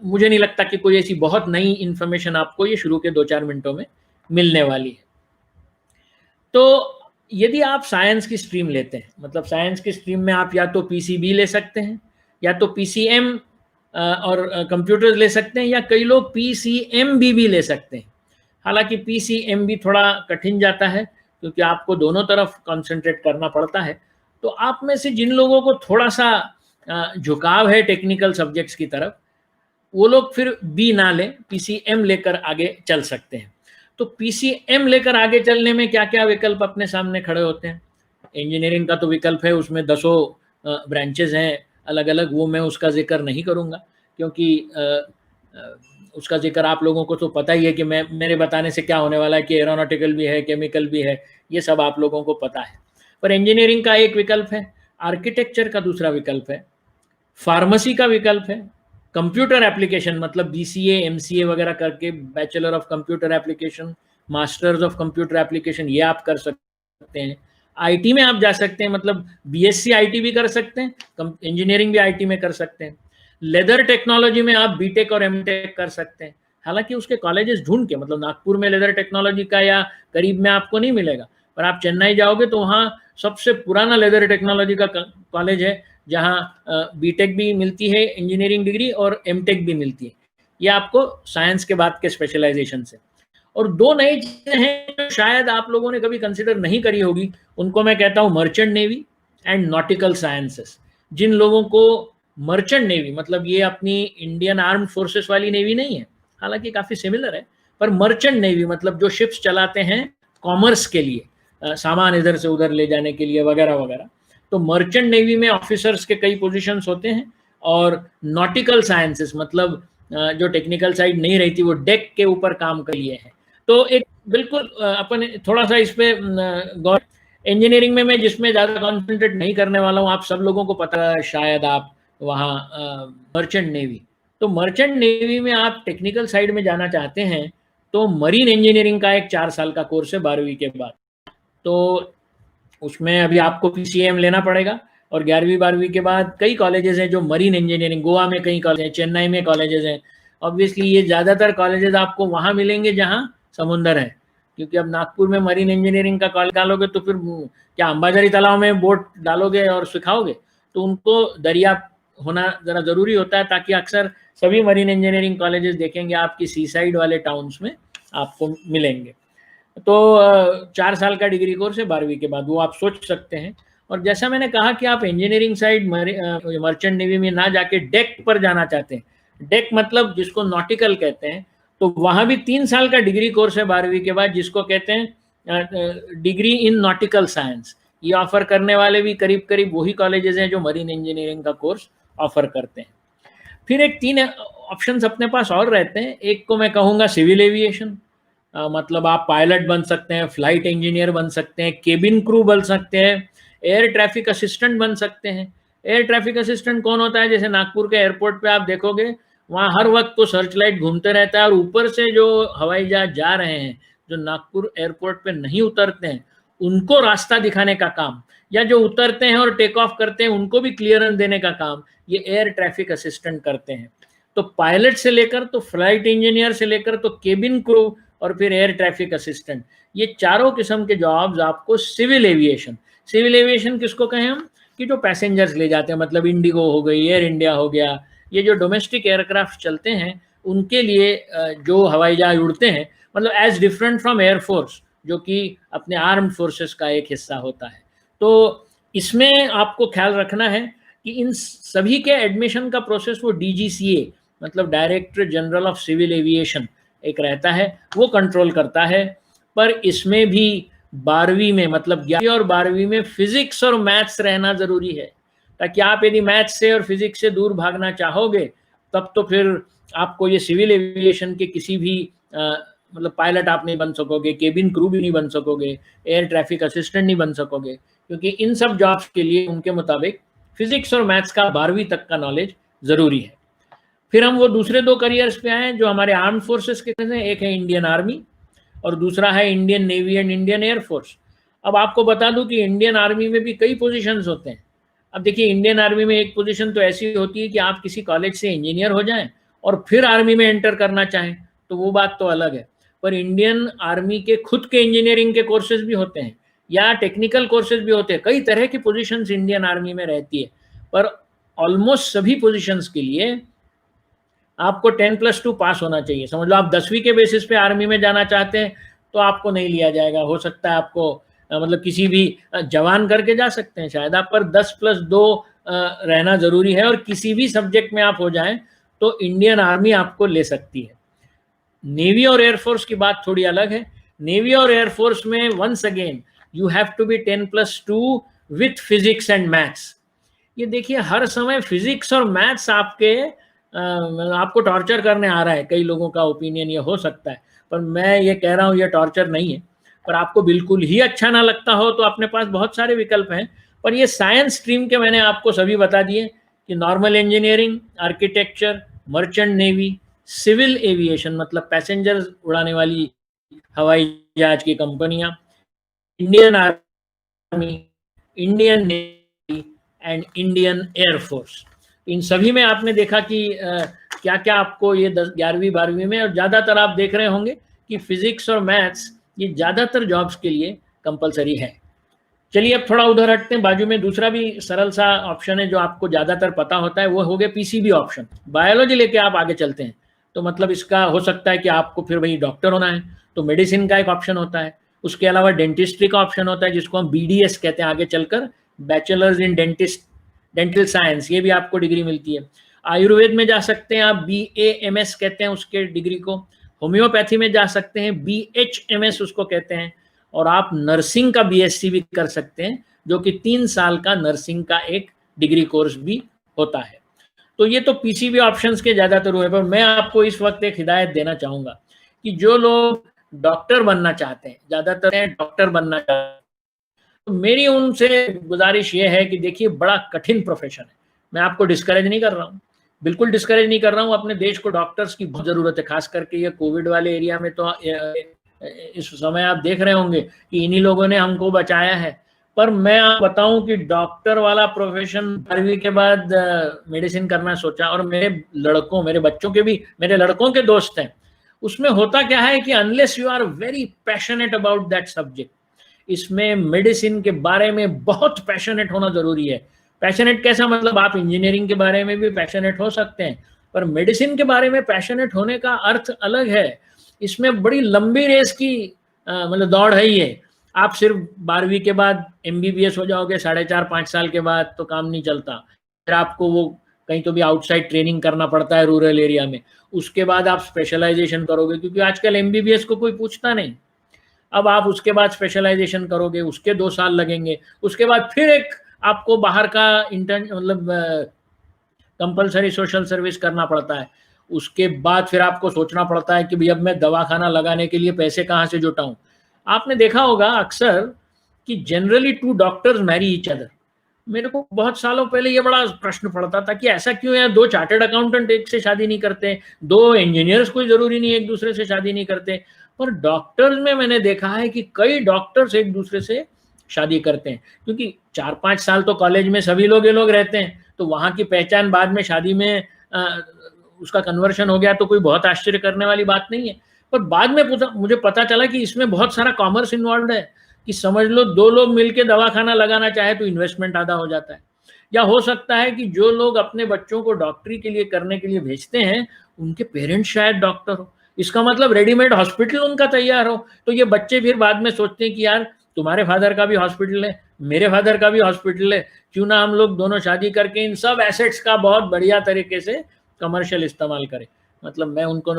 मुझे नहीं लगता कि कोई ऐसी बहुत नई इन्फॉर्मेशन आपको ये शुरू के 2-4 मिनटों में मिलने वाली है। तो यदि आप साइंस की स्ट्रीम लेते हैं, मतलब साइंस की स्ट्रीम में आप या तो PCB ले सकते हैं, या तो PCM और कंप्यूटर्स ले सकते हैं, या कई लोग PCMB भी ले सकते हैं। हालांकि PCMB थोड़ा कठिन जाता है क्योंकि आपको दोनों तरफ कंसंट्रेट करना पड़ता है। तो आप में से जिन लोगों को थोड़ा सा झुकाव है टेक्निकल सब्जेक्ट्स की तरफ, वो लोग फिर B ना लें, PCM लेकर आगे चल सकते हैं। तो PCM लेकर आगे चलने में क्या क्या विकल्प अपने सामने खड़े होते हैं? इंजीनियरिंग का तो विकल्प है, उसमें 10 ब्रांचेज हैं अलग अलग, वो मैं उसका जिक्र नहीं करूँगा क्योंकि उसका जिक्र आप लोगों को तो पता ही है कि मेरे बताने से क्या होने वाला है कि एरोनॉटिकल भी है, केमिकल भी है, ये सब आप लोगों को पता है। पर इंजीनियरिंग का एक विकल्प है, आर्किटेक्चर का दूसरा विकल्प है, फार्मेसी का विकल्प है, कंप्यूटर एप्लीकेशन मतलब BCA, MCA वगैरह करके bachelor of computer application, masters of computer application, ये आप कर सकते हैं। IT में आप जा सकते हैं, मतलब BSc IT भी कर सकते हैं, इंजीनियरिंग भी IT में कर सकते हैं। लेदर टेक्नोलॉजी में आप BTech और MTech कर सकते हैं। हालांकि उसके कॉलेजेस ढूंढ के, मतलब नागपुर में लेदर टेक्नोलॉजी का या करीब में आपको नहीं मिलेगा, पर आप चेन्नई जाओगे तो वहाँ सबसे पुराना लेदर टेक्नोलॉजी का कॉलेज है जहाँ BTech भी मिलती है इंजीनियरिंग डिग्री, और MTech भी मिलती है। ये आपको साइंस के बाद के स्पेशलाइजेशन से। और 2 नई चीज़ें हैं जो शायद आप लोगों ने कभी कंसिडर नहीं करी होगी, उनको मैं कहता हूँ merchant navy and nautical sciences. जिन लोगों को मर्चेंट नेवी, मतलब ये अपनी इंडियन आर्म्ड फोर्सेस वाली नेवी नहीं है, हालांकि काफ़ी सिमिलर है, पर मर्चेंट नेवी मतलब जो शिप्स चलाते हैं कॉमर्स के लिए, सामान इधर से उधर ले जाने के लिए वगैरह वगैरह, तो मर्चेंट नेवी में ऑफिसर्स के कई पोजीशंस होते हैं। और नॉटिकल साइंसेस मतलब जो टेक्निकल साइड नहीं रहती, वो डेक के ऊपर काम कर लिए हैं। तो एक बिल्कुल अपन थोड़ा सा इस पे गौर, इंजीनियरिंग में मैं जिसमें ज़्यादा कॉन्सेंट्रेट नहीं करने वाला हूँ, आप सब लोगों को पता है शायद, आप वहाँ मर्चेंट नेवी। तो मर्चेंट नेवी में आप टेक्निकल साइड में जाना चाहते हैं तो मरीन इंजीनियरिंग का एक 4 साल का कोर्स है 12वीं के बाद। तो उसमें अभी आपको PCM लेना पड़ेगा, और 11वीं 12वीं के बाद कई कॉलेजेस हैं जो मरीन इंजीनियरिंग, गोवा में कई कॉलेज हैं, चेन्नई में कॉलेजेस हैं। ऑब्वियसली ये ज़्यादातर कॉलेजेस आपको वहाँ मिलेंगे जहाँ समुंदर है, क्योंकि अब नागपुर में मरीन इंजीनियरिंग का कॉलेज डालोगे तो फिर क्या अंबाझरी तालाब में बोट डालोगे और सिखाओगे? तो उनको दरिया होना ज़रा ज़रूरी होता है, ताकि अक्सर सभी मरीन इंजीनियरिंग कॉलेजेस देखेंगे आपकी सी साइड वाले टाउन्स में आपको मिलेंगे। तो 4 साल का डिग्री कोर्स है 12वीं के बाद, वो आप सोच सकते हैं। और जैसा मैंने कहा कि आप इंजीनियरिंग साइड मर्चेंट नेवी में ना जाके डेक पर जाना चाहते हैं, डेक मतलब जिसको नॉटिकल कहते हैं, तो वहाँ भी 3 साल का डिग्री कोर्स है 12वीं के बाद, जिसको कहते हैं डिग्री इन नॉटिकल साइंस। ये ऑफर करने वाले भी करीब करीब वही कॉलेजेस हैं जो मरीन इंजीनियरिंग का कोर्स ऑफर करते हैं। फिर एक 3 ऑप्शंस अपने पास और रहते हैं। एक को मैं कहूँगा सिविल एविएशन, मतलब आप पायलट बन सकते हैं, फ्लाइट इंजीनियर बन सकते हैं, केबिन क्रू बन सकते हैं, एयर ट्रैफिक असिस्टेंट बन सकते हैं। एयर ट्रैफिक असिस्टेंट कौन होता है? जैसे नागपुर के एयरपोर्ट पे आप देखोगे, वहाँ हर वक्त तो सर्च लाइट घूमते रहता है, और ऊपर से जो हवाई जहाज जा रहे हैं, जो नागपुर एयरपोर्ट पे नहीं उतरते हैं, उनको रास्ता दिखाने का काम, या जो उतरते हैं और टेक ऑफ करते हैं उनको भी क्लियरेंस देने का काम, ये एयर ट्रैफिक असिस्टेंट करते हैं। तो पायलट से लेकर तो फ्लाइट इंजीनियर से लेकर तो केबिन क्रू और फिर एयर ट्रैफिक असिस्टेंट, ये चारों किस्म के जॉब्स आपको सिविल एविएशन किसको कहें हम, कि जो पैसेंजर्स ले जाते हैं, मतलब इंडिगो हो गई, एयर इंडिया हो गया, ये जो डोमेस्टिक एयरक्राफ्ट चलते हैं उनके लिए जो हवाई जहाज उड़ते हैं, मतलब एज डिफरेंट फ्रॉम एयरफोर्स जो कि अपने आर्म्ड फोर्सेस का एक हिस्सा होता है। तो इसमें आपको ख्याल रखना है कि इन सभी के एडमिशन का प्रोसेस वो DGCA मतलब director general of civil aviation एक रहता है, वो कंट्रोल करता है। पर इसमें भी 12वीं में, मतलब 11वीं और 12वीं में फिजिक्स और मैथ्स रहना जरूरी है, ताकि आप यदि मैथ्स से और फिजिक्स से दूर भागना चाहोगे तब तो फिर आपको ये सिविल एविएशन के किसी भी मतलब पायलट आप नहीं बन सकोगे, केबिन क्रू भी नहीं बन सकोगे, एयर ट्रैफिक असिस्टेंट नहीं बन सकोगे, क्योंकि इन सब जॉब्स के लिए उनके मुताबिक फिजिक्स और मैथ्स का 12वीं तक का नॉलेज जरूरी है। फिर हम वो दूसरे दो करियर्स पे आए जो हमारे आर्म फोर्सेस के हैं, एक है इंडियन आर्मी और दूसरा है Indian navy and Indian air force. अब आपको बता दूं कि इंडियन आर्मी में भी कई पोजीशंस होते हैं। अब देखिए, इंडियन आर्मी में एक पोजीशन तो ऐसी होती है कि आप किसी कॉलेज से इंजीनियर हो जाएं और फिर आर्मी में एंटर करना चाहें, तो वो बात तो अलग है। पर इंडियन आर्मी के खुद के इंजीनियरिंग के कोर्सेज भी होते हैं या टेक्निकल कोर्सेज भी होते हैं, कई तरह की पोजीशंस इंडियन आर्मी में रहती है। पर ऑलमोस्ट सभी पोजीशंस के लिए आपको 10+2 पास होना चाहिए। समझ लो आप 10वीं के बेसिस पे आर्मी में जाना चाहते हैं तो आपको नहीं लिया जाएगा। हो सकता है आपको मतलब किसी भी जवान करके जा सकते हैं शायद आप, पर 10+2 रहना जरूरी है, और किसी भी सब्जेक्ट में आप हो जाएं तो इंडियन आर्मी आपको ले सकती है। नेवी और एयरफोर्स की बात थोड़ी अलग है। नेवी और एयरफोर्स में once again you have to be 10+2 with physics and maths. ये देखिए, हर समय फिजिक्स और मैथ्स आपको टॉर्चर करने आ रहा है। कई लोगों का ओपिनियन ये हो सकता है, पर मैं ये कह रहा हूँ ये टॉर्चर नहीं है। पर आपको बिल्कुल ही अच्छा ना लगता हो तो अपने पास बहुत सारे विकल्प हैं। पर ये साइंस स्ट्रीम के मैंने आपको सभी बता दिए कि normal engineering, architecture, merchant navy, civil aviation मतलब पैसेंजर उड़ाने वाली हवाई जहाज की कंपनियां, Indian army, Indian navy and Indian air force. इन सभी में आपने देखा कि क्या क्या आपको ये 11वीं 12वीं में, और ज़्यादातर आप देख रहे होंगे कि फिजिक्स और मैथ्स ये ज़्यादातर जॉब्स के लिए कंपलसरी है। चलिए अब थोड़ा उधर हटते हैं। बाजू में दूसरा भी सरल सा ऑप्शन है जो आपको ज़्यादातर पता होता है, वो हो गया पीसीबी ऑप्शन। बायोलॉजी लेके आप आगे चलते हैं तो मतलब इसका हो सकता है कि आपको फिर वही डॉक्टर होना है, तो मेडिसिन का एक ऑप्शन होता है। उसके अलावा डेंटिस्ट्री का ऑप्शन होता है जिसको हम BDS कहते हैं आगे चलकर, बैचलर्स इन डेंटल साइंस, ये भी आपको डिग्री मिलती है। आयुर्वेद में जा सकते हैं आप, BAMS कहते हैं उसके डिग्री को। होम्योपैथी में जा सकते हैं, BHMS उसको कहते हैं। और आप नर्सिंग का BSc भी कर सकते हैं, जो कि 3 साल का नर्सिंग का एक डिग्री कोर्स भी होता है। तो ये तो पीसीबी ऑप्शंस के ज़्यादातर हुए, पर मैं आपको इस वक्त एक हिदायत देना चाहूँगा कि जो लोग डॉक्टर बनना चाहते हैं, ज़्यादातर डॉक्टर बनना चाहते हैं, तो मेरी उनसे गुजारिश ये है कि देखिए, बड़ा कठिन प्रोफेशन है। मैं आपको डिस्करेज नहीं कर रहा हूँ, बिल्कुल डिस्करेज नहीं कर रहा हूँ। अपने देश को डॉक्टर्स की बहुत ज़रूरत है, खास करके ये कोविड वाले एरिया में। तो इस समय आप देख रहे होंगे कि इन्हीं लोगों ने हमको बचाया है। पर मैं आप बताऊं कि डॉक्टर वाला प्रोफेशन 12वीं के बाद मेडिसिन करना सोचा, और मेरे बच्चों के भी, मेरे लड़कों के दोस्त हैं, उसमें होता क्या है कि unless you are very passionate about that subject, इसमें मेडिसिन के बारे में बहुत पैशनेट होना जरूरी है। पैशनेट कैसा, मतलब आप इंजीनियरिंग के बारे में भी पैशनेट हो सकते हैं, पर मेडिसिन के बारे में पैशनेट होने का अर्थ अलग है। इसमें बड़ी लंबी रेस की मतलब दौड़ है ये। आप सिर्फ 12वीं के बाद MBBS हो जाओगे 4.5-5 साल के बाद तो काम नहीं चलता। फिर आपको वो कहीं तो भी आउटसाइड ट्रेनिंग करना पड़ता है रूरल एरिया में। उसके बाद आप स्पेशलाइजेशन करोगे, क्योंकि आजकल MBBS को कोई पूछता नहीं। अब आप उसके बाद स्पेशलाइजेशन करोगे, उसके 2 साल लगेंगे। उसके बाद फिर एक आपको बाहर का मतलब कंपलसरी सोशल सर्विस करना पड़ता है। उसके बाद फिर आपको सोचना पड़ता है कि भाई अब मैं दवाखाना लगाने के लिए पैसे कहाँ से जुटाऊं। आपने देखा होगा अक्सर कि generally 2 doctors marry each other. मेरे को बहुत सालों पहले ये बड़ा प्रश्न पड़ता था कि ऐसा क्यों है, 2 चार्टर्ड अकाउंटेंट एक से शादी नहीं करते, 2 इंजीनियर्स कोई जरूरी नहीं एक दूसरे से शादी नहीं करते। पर डॉक्टर्स में मैंने देखा है कि कई डॉक्टर्स एक दूसरे से शादी करते हैं, क्योंकि 4-5 साल तो कॉलेज में सभी लोग ये लोग रहते हैं, तो वहाँ की पहचान बाद में शादी में उसका कन्वर्शन हो गया तो कोई बहुत आश्चर्य करने वाली बात नहीं है। पर बाद में मुझे पता चला कि इसमें बहुत सारा कॉमर्स इन्वॉल्व है, कि समझ लो 2 लोग मिलकर दवाखाना लगाना चाहे तो इन्वेस्टमेंट आधा हो जाता है। या हो सकता है कि जो लोग अपने बच्चों को डॉक्टरी के लिए करने के लिए भेजते हैं, उनके पेरेंट्स शायद डॉक्टर हो। इसका मतलब रेडीमेड हॉस्पिटल उनका तैयार हो। तो ये बच्चे फिर बाद में सोचते हैं कि यार तुम्हारे फादर का भी हॉस्पिटल है, मेरे फादर का भी हॉस्पिटल है, क्यों ना हम लोग दोनों शादी करके इन सब एसेट्स का बहुत बढ़िया तरीके से कमर्शियल इस्तेमाल करें। मतलब मैं उनको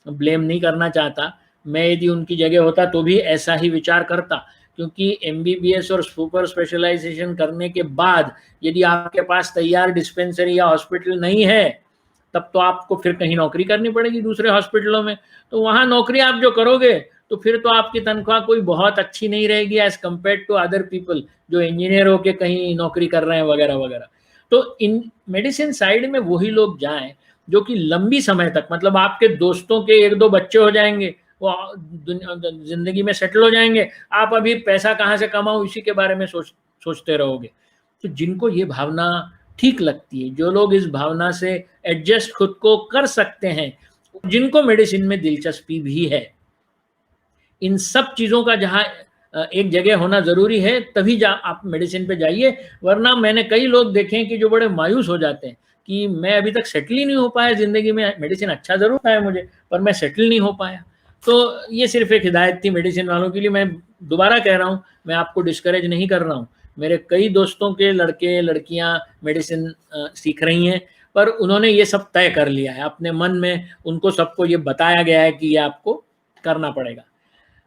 ब्लेम नहीं करना चाहता, मैं यदि उनकी जगह होता तो भी ऐसा ही विचार करता, क्योंकि एमबीबीएस और सुपर स्पेशलाइजेशन करने के बाद यदि आपके पास तैयार डिस्पेंसरी या हॉस्पिटल नहीं है, तब तो आपको फिर कहीं नौकरी करनी पड़ेगी दूसरे हॉस्पिटलों में। तो वहाँ नौकरी आप जो करोगे तो फिर तो आपकी तनख्वाह कोई बहुत अच्छी नहीं रहेगी as compare to other people जो इंजीनियर होके कहीं नौकरी कर रहे हैं वगैरह वगैरह। तो इन मेडिसिन साइड में वही लोग जाएं जो कि लंबी समय तक, मतलब आपके दोस्तों के 1-2 बच्चे हो जाएंगे, वो जिंदगी में सेटल हो जाएंगे, आप अभी पैसा कहाँ से कमाऊं इसी के बारे में सोचते रहोगे। तो जिनको ये भावना ठीक लगती है, जो लोग इस भावना से एडजस्ट खुद को कर सकते हैं, जिनको मेडिसिन में दिलचस्पी भी है, इन सब चीज़ों का जहाँ एक जगह होना ज़रूरी है, तभी आप मेडिसिन पे जाइए। वरना मैंने कई लोग देखे हैं कि जो बड़े मायूस हो जाते हैं कि मैं अभी तक सेटल ही नहीं हो पाया ज़िंदगी में, मेडिसिन अच्छा ज़रूर है मुझे पर मैं सेटल नहीं हो पाया। तो ये सिर्फ एक हिदायत थी मेडिसिन वालों के लिए। मैं दोबारा कह रहा हूँ, मैं आपको डिस्करेज नहीं कर रहा हूँ। मेरे कई दोस्तों के लड़के लड़कियाँ मेडिसिन सीख रही हैं, पर उन्होंने ये सब तय कर लिया है अपने मन में, उनको सबको ये बताया गया है कि ये आपको करना पड़ेगा।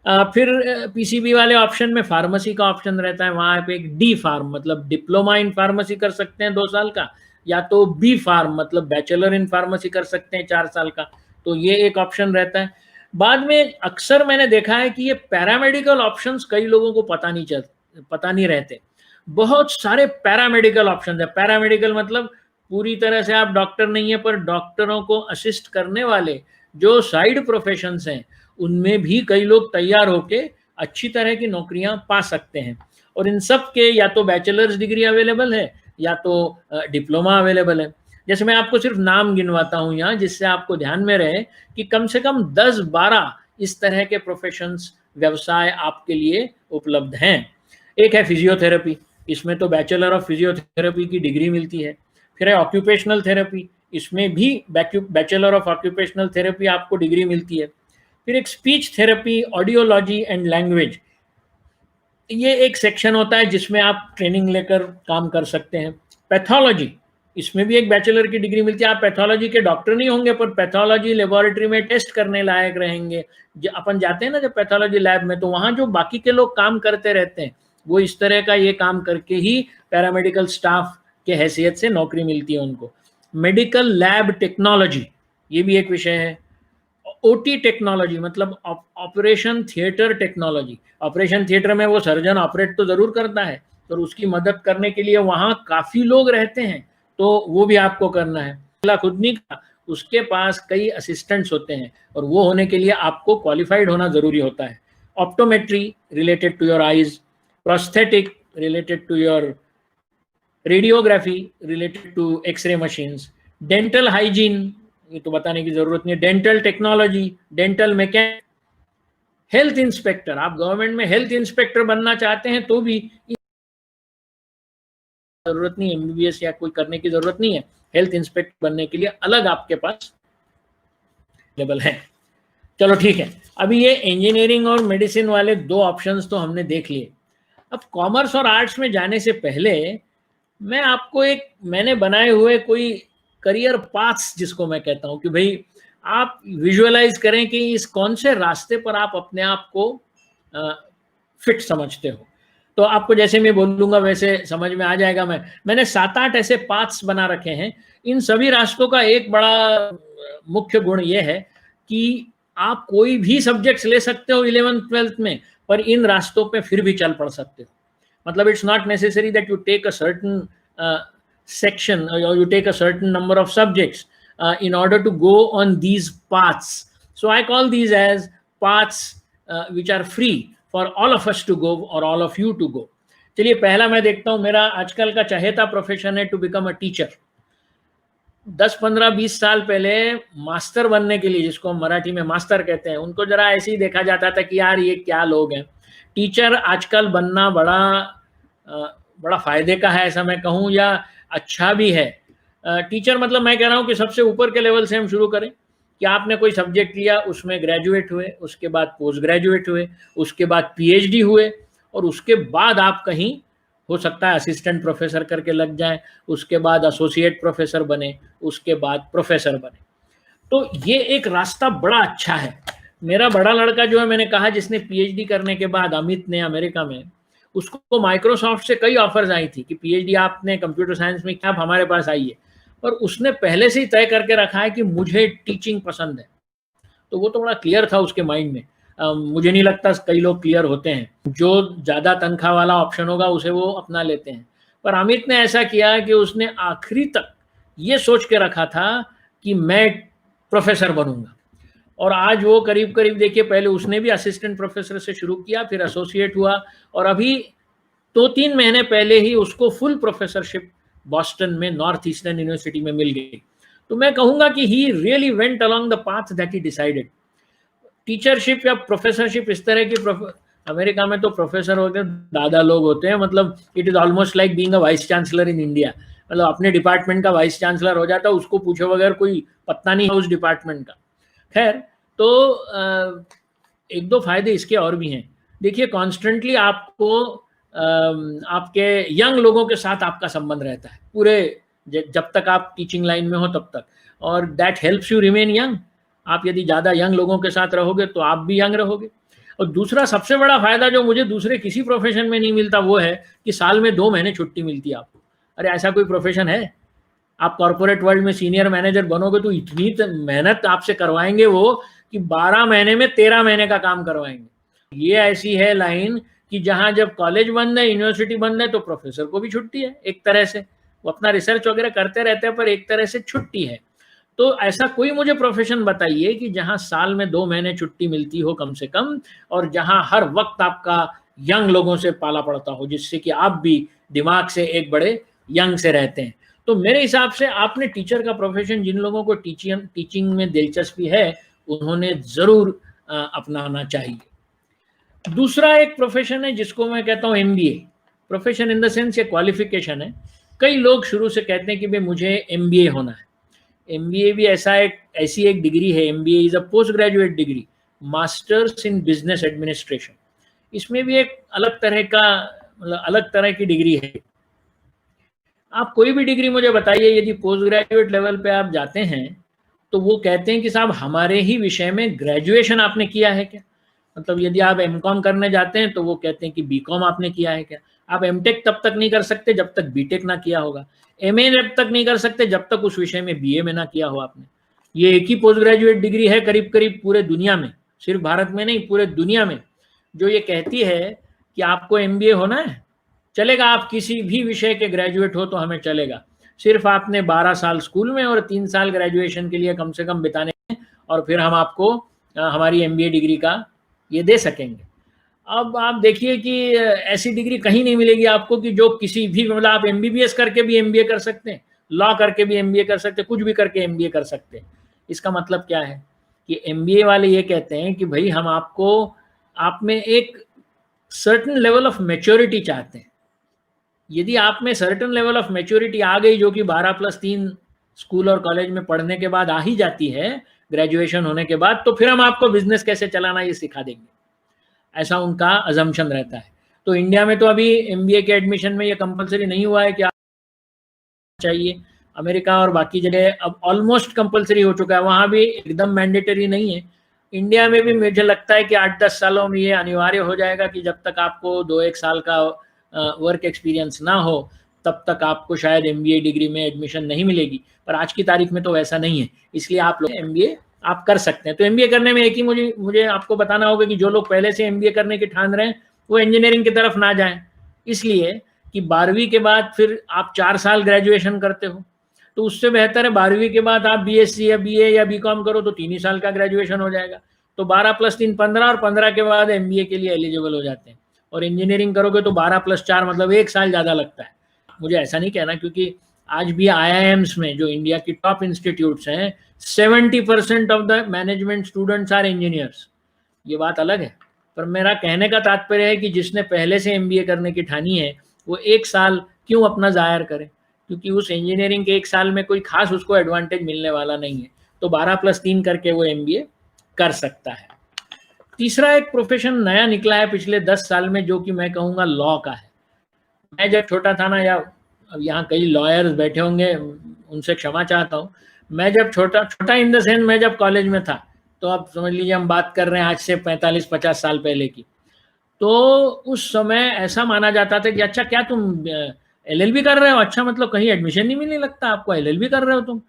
फिर पीसीबी वाले ऑप्शन में फार्मेसी का ऑप्शन रहता है, वहाँ पे एक डी फार्म मतलब डिप्लोमा इन फार्मेसी कर सकते हैं 2 साल का, या तो बी फार्म मतलब बैचलर इन फार्मेसी कर सकते हैं 4 साल का। तो ये एक ऑप्शन रहता है। बाद में अक्सर मैंने देखा है कि ये पैरामेडिकल ऑप्शंस कई लोगों को पता नहीं रहते। बहुत सारे पैरामेडिकल ऑप्शन है। पैरामेडिकल मतलब पूरी तरह से आप डॉक्टर नहीं है, पर डॉक्टरों को असिस्ट करने वाले जो साइड प्रोफेशंस हैं, उनमें भी कई लोग तैयार होके अच्छी तरह की नौकरियां पा सकते हैं। और इन सब के या तो बैचलर्स डिग्री अवेलेबल है या तो डिप्लोमा अवेलेबल है। जैसे मैं आपको सिर्फ नाम गिनवाता हूँ यहाँ, जिससे आपको ध्यान में रहे कि कम से कम 10-12 इस तरह के प्रोफेशंस, व्यवसाय आपके लिए उपलब्ध हैं। एक है फिजियोथेरेपी, इसमें तो बैचलर ऑफ फिजियोथेरेपी की डिग्री मिलती है। फिर है ऑक्यूपेशनल थेरेपी, इसमें भी बैचलर ऑफ ऑक्यूपेशनल थेरेपी आपको डिग्री मिलती है। फिर एक speech therapy, audiology and language, ये एक सेक्शन होता है जिसमें आप ट्रेनिंग लेकर काम कर सकते हैं। पैथोलॉजी, इसमें भी एक बैचलर की डिग्री मिलती है। आप पैथोलॉजी के डॉक्टर नहीं होंगे, पर पैथोलॉजी लेबोरेटरी में टेस्ट करने लायक रहेंगे। अपन जाते हैं ना जब पैथोलॉजी लैब में, तो वहाँ जो बाकी के लोग काम करते रहते हैं, वो इस तरह का ये काम करके ही पैरामेडिकल स्टाफ के हैसियत से नौकरी मिलती है उनको। मेडिकल लैब टेक्नोलॉजी, ये भी एक विषय है। ओटी टेक्नोलॉजी मतलब operation theatre technology. Operation theatre में वो सर्जन ऑपरेट तो ज़रूर करता है, पर उसकी मदद करने के लिए वहाँ काफ़ी लोग रहते हैं, तो वो भी आपको करना है। खुद नहीं का, उसके पास कई असिस्टेंट्स होते हैं, और वो होने के लिए आपको क्वालिफाइड होना ज़रूरी होता है। Optometry related to your eyes, prosthetic related to your, radiography related to X ray machines, dental hygiene, ये तो बताने की जरूरत नहीं है, dental technology, dental mechanic, health inspector. आप गवर्नमेंट में हेल्थ इंस्पेक्टर बनना चाहते हैं तो भी जरूरत नहीं, एमबीबीएस या कोई करने की जरूरत नहीं है। हेल्थ इंस्पेक्टर बनने के लिए अलग आपके पास लेवल है। चलो ठीक है, अभी ये इंजीनियरिंग और मेडिसिन वाले 2 ऑप्शंस तो हमने देख लिए। अब कॉमर्स और आर्ट्स में जाने से पहले मैं आपको एक मैंने बनाए हुए कोई करियर पाथ्स, जिसको मैं कहता हूं कि भाई आप विजुअलाइज करें कि इस कौन से रास्ते पर आप अपने आप को फिट समझते हो। तो आपको जैसे मैं बोलूंगा वैसे समझ में आ जाएगा। मैंने 7-8 ऐसे पाथ्स बना रखे हैं। इन सभी रास्तों का एक बड़ा मुख्य गुण ये है कि आप कोई भी सब्जेक्ट्स ले सकते हो 11th-12th में, पर इन रास्तों पे फिर भी चल पड़ सकते हो। मतलब it's not necessary that you take a certain section or you take a certain number of subjects in order to go on these paths. So I call these as paths which are free for all of us to go or all of you to go. चलिए पहला मैं देखता हूँ, मेरा आजकल का चहेता profession है टू बिकम अ टीचर। 10-15-20 साल पहले मास्टर बनने के लिए, जिसको हम मराठी में मास्टर कहते हैं, उनको जरा ऐसे ही देखा जाता था कि यार ये क्या लोग हैं। टीचर आजकल बनना बड़ा फायदे का है, ऐसा मैं कहूँ, या अच्छा भी है। टीचर मतलब मैं कह रहा हूँ कि सबसे ऊपर के लेवल से हम शुरू करें कि आपने कोई सब्जेक्ट लिया, उसमें ग्रेजुएट हुए, उसके बाद पोस्ट ग्रेजुएट हुए, उसके बाद पीएचडी हुए, और उसके बाद आप कहीं हो सकता है असिस्टेंट प्रोफेसर करके लग जाए, उसके बाद एसोसिएट प्रोफेसर बने, उसके बाद प्रोफेसर बने। तो ये एक रास्ता बड़ा अच्छा है। मेरा बड़ा लड़का जो है, मैंने कहा, जिसने पीएचडी करने के बाद, अमित ने, अमेरिका में, उसको माइक्रोसॉफ्ट से कई ऑफर्स आई थी कि पीएचडी आपने कंप्यूटर साइंस में क्या, आप हमारे पास आइए। और उसने पहले से ही तय करके रखा है कि मुझे टीचिंग पसंद है। तो वो तो बड़ा क्लियर था उसके माइंड में। मुझे नहीं लगता कई लोग क्लियर होते हैं, जो ज़्यादा तनख्वाह वाला ऑप्शन होगा उसे वो अपना लेते हैं। पर अमित ने ऐसा किया कि उसने आखिरी तक ये सोच के रखा था कि मैं प्रोफेसर बनूंगा। और आज वो करीब करीब, देखिए, पहले उसने भी असिस्टेंट प्रोफेसर से शुरू किया, फिर एसोसिएट हुआ, और अभी 2-3 महीने पहले ही उसको फुल प्रोफेसरशिप बॉस्टन में नॉर्थ ईस्टर्न यूनिवर्सिटी में मिल गई। तो मैं कहूँगा कि he really went along the path that he decided. Teachership या प्रोफेसरशिप इस तरह की, अमेरिका में तो प्रोफेसर होते हैं, दादा लोग होते हैं, मतलब it is almost like being a vice chancellor in India. मतलब अपने डिपार्टमेंट का वाइस चांसलर हो जाता है, उसको पूछे बगैर कोई पत्ता नहीं है उस डिपार्टमेंट का। खैर, तो एक दो फायदे इसके और भी हैं। देखिए, कॉन्स्टेंटली आपको आपके यंग लोगों के साथ आपका संबंध रहता है पूरे, जब तक आप टीचिंग लाइन में हो तब तक, और that helps you remain young. आप यदि ज़्यादा यंग लोगों के साथ रहोगे तो आप भी यंग रहोगे। और दूसरा सबसे बड़ा फायदा जो मुझे दूसरे किसी प्रोफेशन में नहीं मिलता, वो है कि साल में 2 महीने छुट्टी मिलती है आपको। अरे ऐसा कोई प्रोफेशन है? आप कॉर्पोरेट वर्ल्ड में सीनियर मैनेजर बनोगे तो इतनी मेहनत आपसे करवाएंगे वो, कि 12 महीने में 13 महीने का काम करवाएंगे। ये ऐसी है लाइन कि जहां जब कॉलेज बंद है, यूनिवर्सिटी बंद है, तो प्रोफेसर को भी छुट्टी है एक तरह से। वो अपना रिसर्च वगैरह करते रहते हैं, पर एक तरह से छुट्टी है। तो ऐसा कोई मुझे प्रोफेशन बताइए कि जहां साल में 2 महीने छुट्टी मिलती हो कम से कम, और जहां हर वक्त आपका यंग लोगों से पाला पड़ता हो, जिससे कि आप भी दिमाग से एक बड़े यंग से रहते हैं। तो मेरे हिसाब से आपने टीचर का प्रोफेशन, जिन लोगों को टीचिंग में दिलचस्पी है, उन्होंने ज़रूर अपनाना चाहिए। दूसरा एक प्रोफेशन है जिसको मैं कहता हूँ MBA. Profession in the sense ये क्वालिफिकेशन है। कई लोग शुरू से कहते हैं कि भाई मुझे एमबीए होना है। एमबीए भी ऐसी एक डिग्री है। MBA is a post graduate degree, masters in business administration. इसमें भी एक अलग तरह का, मतलब अलग तरह की डिग्री है। आप कोई भी डिग्री मुझे बताइए, यदि पोस्ट ग्रेजुएट लेवल पे आप जाते हैं तो वो कहते हैं कि साहब हमारे ही विषय में ग्रेजुएशन आपने किया है क्या। मतलब यदि आप एमकॉम करने जाते हैं तो वो कहते हैं कि बीकॉम आपने किया है क्या। आप एमटेक तब तक नहीं कर सकते जब तक बीटेक ना किया होगा। एमए जब तक नहीं कर सकते जब तक उस विषय में बीए में ना किया हो आपने। ये एक ही पोस्ट ग्रेजुएट डिग्री है करीब करीब पूरे दुनिया में, सिर्फ भारत में नहीं, पूरे दुनिया में, जो ये कहती है कि आपको एमबीए होना है, चलेगा आप किसी भी विषय के ग्रेजुएट हो तो हमें चलेगा, सिर्फ आपने 12 साल स्कूल में और 3 साल ग्रेजुएशन के लिए कम से कम बिताने हैं, और फिर हम आपको हमारी एमबीए डिग्री का ये दे सकेंगे। अब आप देखिए कि ऐसी डिग्री कहीं नहीं मिलेगी आपको कि जो किसी भी, मतलब आप एमबीबीएस करके भी एमबीए कर सकते हैं, लॉ करके भी एमबीए कर सकते हैं, कुछ भी करके एमबीए कर सकते हैं। इसका मतलब क्या है कि एमबीए वाले ये कहते हैं कि भाई हम आपको, आप में एक सर्टेन लेवल ऑफ मैच्योरिटी चाहते हैं। यदि आप में सर्टेन लेवल ऑफ मैच्योरिटी आ गई, जो कि 12+3 स्कूल और कॉलेज में पढ़ने के बाद आ ही जाती है, ग्रेजुएशन होने के बाद, तो फिर हम आपको बिजनेस कैसे चलाना ये सिखा देंगे, ऐसा उनका अजम्पशन रहता है। तो इंडिया में तो अभी एमबीए के एडमिशन में ये कंपलसरी नहीं हुआ है कि आप चाहिए। अमेरिका और बाकी जगह अब ऑलमोस्ट कंपलसरी हो चुका है, वहाँ भी एकदम मैंडेटरी नहीं है। इंडिया में भी मुझे लगता है कि 8-10 सालों में ये अनिवार्य हो जाएगा कि जब तक आपको 2-1 साल का वर्क एक्सपीरियंस ना हो तब तक आपको शायद एमबीए डिग्री में एडमिशन नहीं मिलेगी। पर आज की तारीख में तो वैसा नहीं है, इसलिए आप लोग एमबीए आप कर सकते हैं। तो एमबीए करने में एक ही मुझे आपको बताना होगा कि जो लोग पहले से एमबीए करने की ठान रहे हैं वो इंजीनियरिंग की तरफ ना जाएं, इसलिए कि 12वीं के बाद फिर आप 4 साल ग्रेजुएशन करते हो, तो उससे बेहतर है 12वीं के बाद आप बीएससी या बीए या बीकॉम करो, तो 3 ही साल का ग्रेजुएशन हो जाएगा। तो 12+3 15, और 15 के बाद एमबीए के लिए एलिजिबल हो जाते हैं। और इंजीनियरिंग करोगे तो 12+4 मतलब 1 साल ज़्यादा लगता है। मुझे ऐसा नहीं कहना, क्योंकि आज भी आईआईएम्स में, जो इंडिया की टॉप इंस्टीट्यूट्स हैं, 70% of the management students are engineers. ये बात अलग है, पर मेरा कहने का तात्पर्य है कि जिसने पहले से एमबीए करने की ठानी है वो 1 साल क्यों अपना ज़ायर करे, क्योंकि उस इंजीनियरिंग के 1 साल में कोई खास उसको एडवांटेज मिलने वाला नहीं है। तो 12+3 करके वो एमबीए कर सकता है। तीसरा एक प्रोफेशन नया निकला है पिछले 10 साल में, जो कि मैं कहूँगा लॉ का है। मैं जब छोटा था ना, या अब यहाँ कई लॉयर्स बैठे होंगे, उनसे क्षमा चाहता हूँ, मैं जब छोटा इन द सेंस मैं जब कॉलेज में था, तो आप समझ लीजिए हम बात कर रहे हैं आज से 45-50 साल पहले की। तो उस समय ऐसा माना जाता था कि अच्छा क्या तुम एलएलबी कर रहे हो, अच्छा मतलब कहीं एडमिशन नहीं मिलने लगता आपको, एलएलबी कर रहे हो तुम।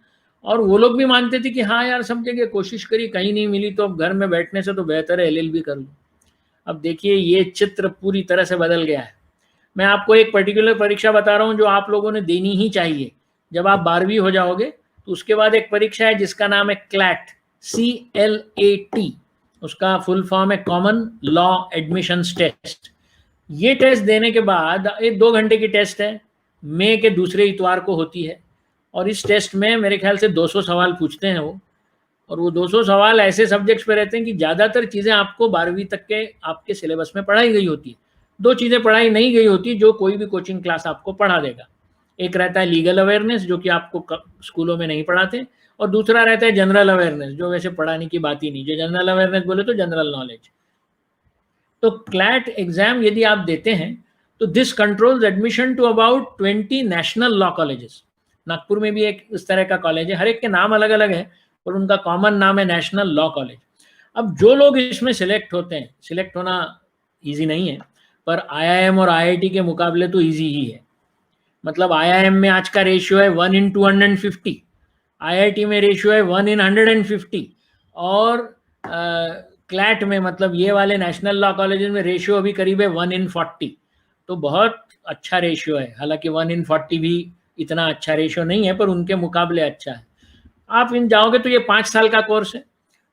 और वो लोग भी मानते थे कि हाँ यार सब जगह कोशिश करी, कहीं नहीं मिली, तो अब घर में बैठने से तो बेहतर है एलएलबी कर लो। अब देखिए ये चित्र पूरी तरह से बदल गया है। मैं आपको एक पर्टिकुलर परीक्षा बता रहा हूँ जो आप लोगों ने देनी ही चाहिए जब आप 12वीं हो जाओगे। तो उसके बाद एक परीक्षा है जिसका नाम है क्लैट, CLAT, उसका फुल फॉर्म है कॉमन लॉ एडमिशंस टेस्ट। ये टेस्ट देने के बाद एक 2 घंटे की टेस्ट है, मई के दूसरे इतवार को होती है। और इस टेस्ट में मेरे ख्याल से 200 सवाल पूछते हैं वो, और वो 200 सवाल ऐसे सब्जेक्ट्स पे रहते हैं कि ज़्यादातर चीज़ें आपको 12वीं तक के आपके सिलेबस में पढ़ाई गई होती है। 2 चीज़ें पढ़ाई नहीं गई होती जो कोई भी कोचिंग क्लास आपको पढ़ा देगा। एक रहता है लीगल अवेयरनेस, जो कि आपको स्कूलों में नहीं पढ़ाते, और दूसरा रहता है जनरल अवेयरनेस, जो वैसे पढ़ाने की बात ही नहीं। जो जनरल अवेयरनेस बोले तो जनरल नॉलेज। तो क्लैट एग्जाम यदि आप देते हैं तो this controls admission to about 20 national law colleges. Nagpur में भी एक इस तरह का कॉलेज है, हर एक के नाम अलग अलग है, और उनका कॉमन नाम है नेशनल लॉ कॉलेज। अब जो लोग इसमें सिलेक्ट होते हैं, सिलेक्ट होना इजी नहीं है, पर IIM और IIT के मुकाबले तो इजी ही है। मतलब IIM में आज का रेशियो है 1:250, IIT में रेशियो है 1:150, और क्लैट में मतलब ये वाले नेशनल लॉ कॉलेजेस में रेशियो अभी करीब है 1:40। तो बहुत अच्छा रेशियो है। हालांकि 1:40 भी इतना अच्छा रेशियो नहीं है, पर उनके मुकाबले अच्छा है। आप इन जाओगे तो ये 5 साल का कोर्स है।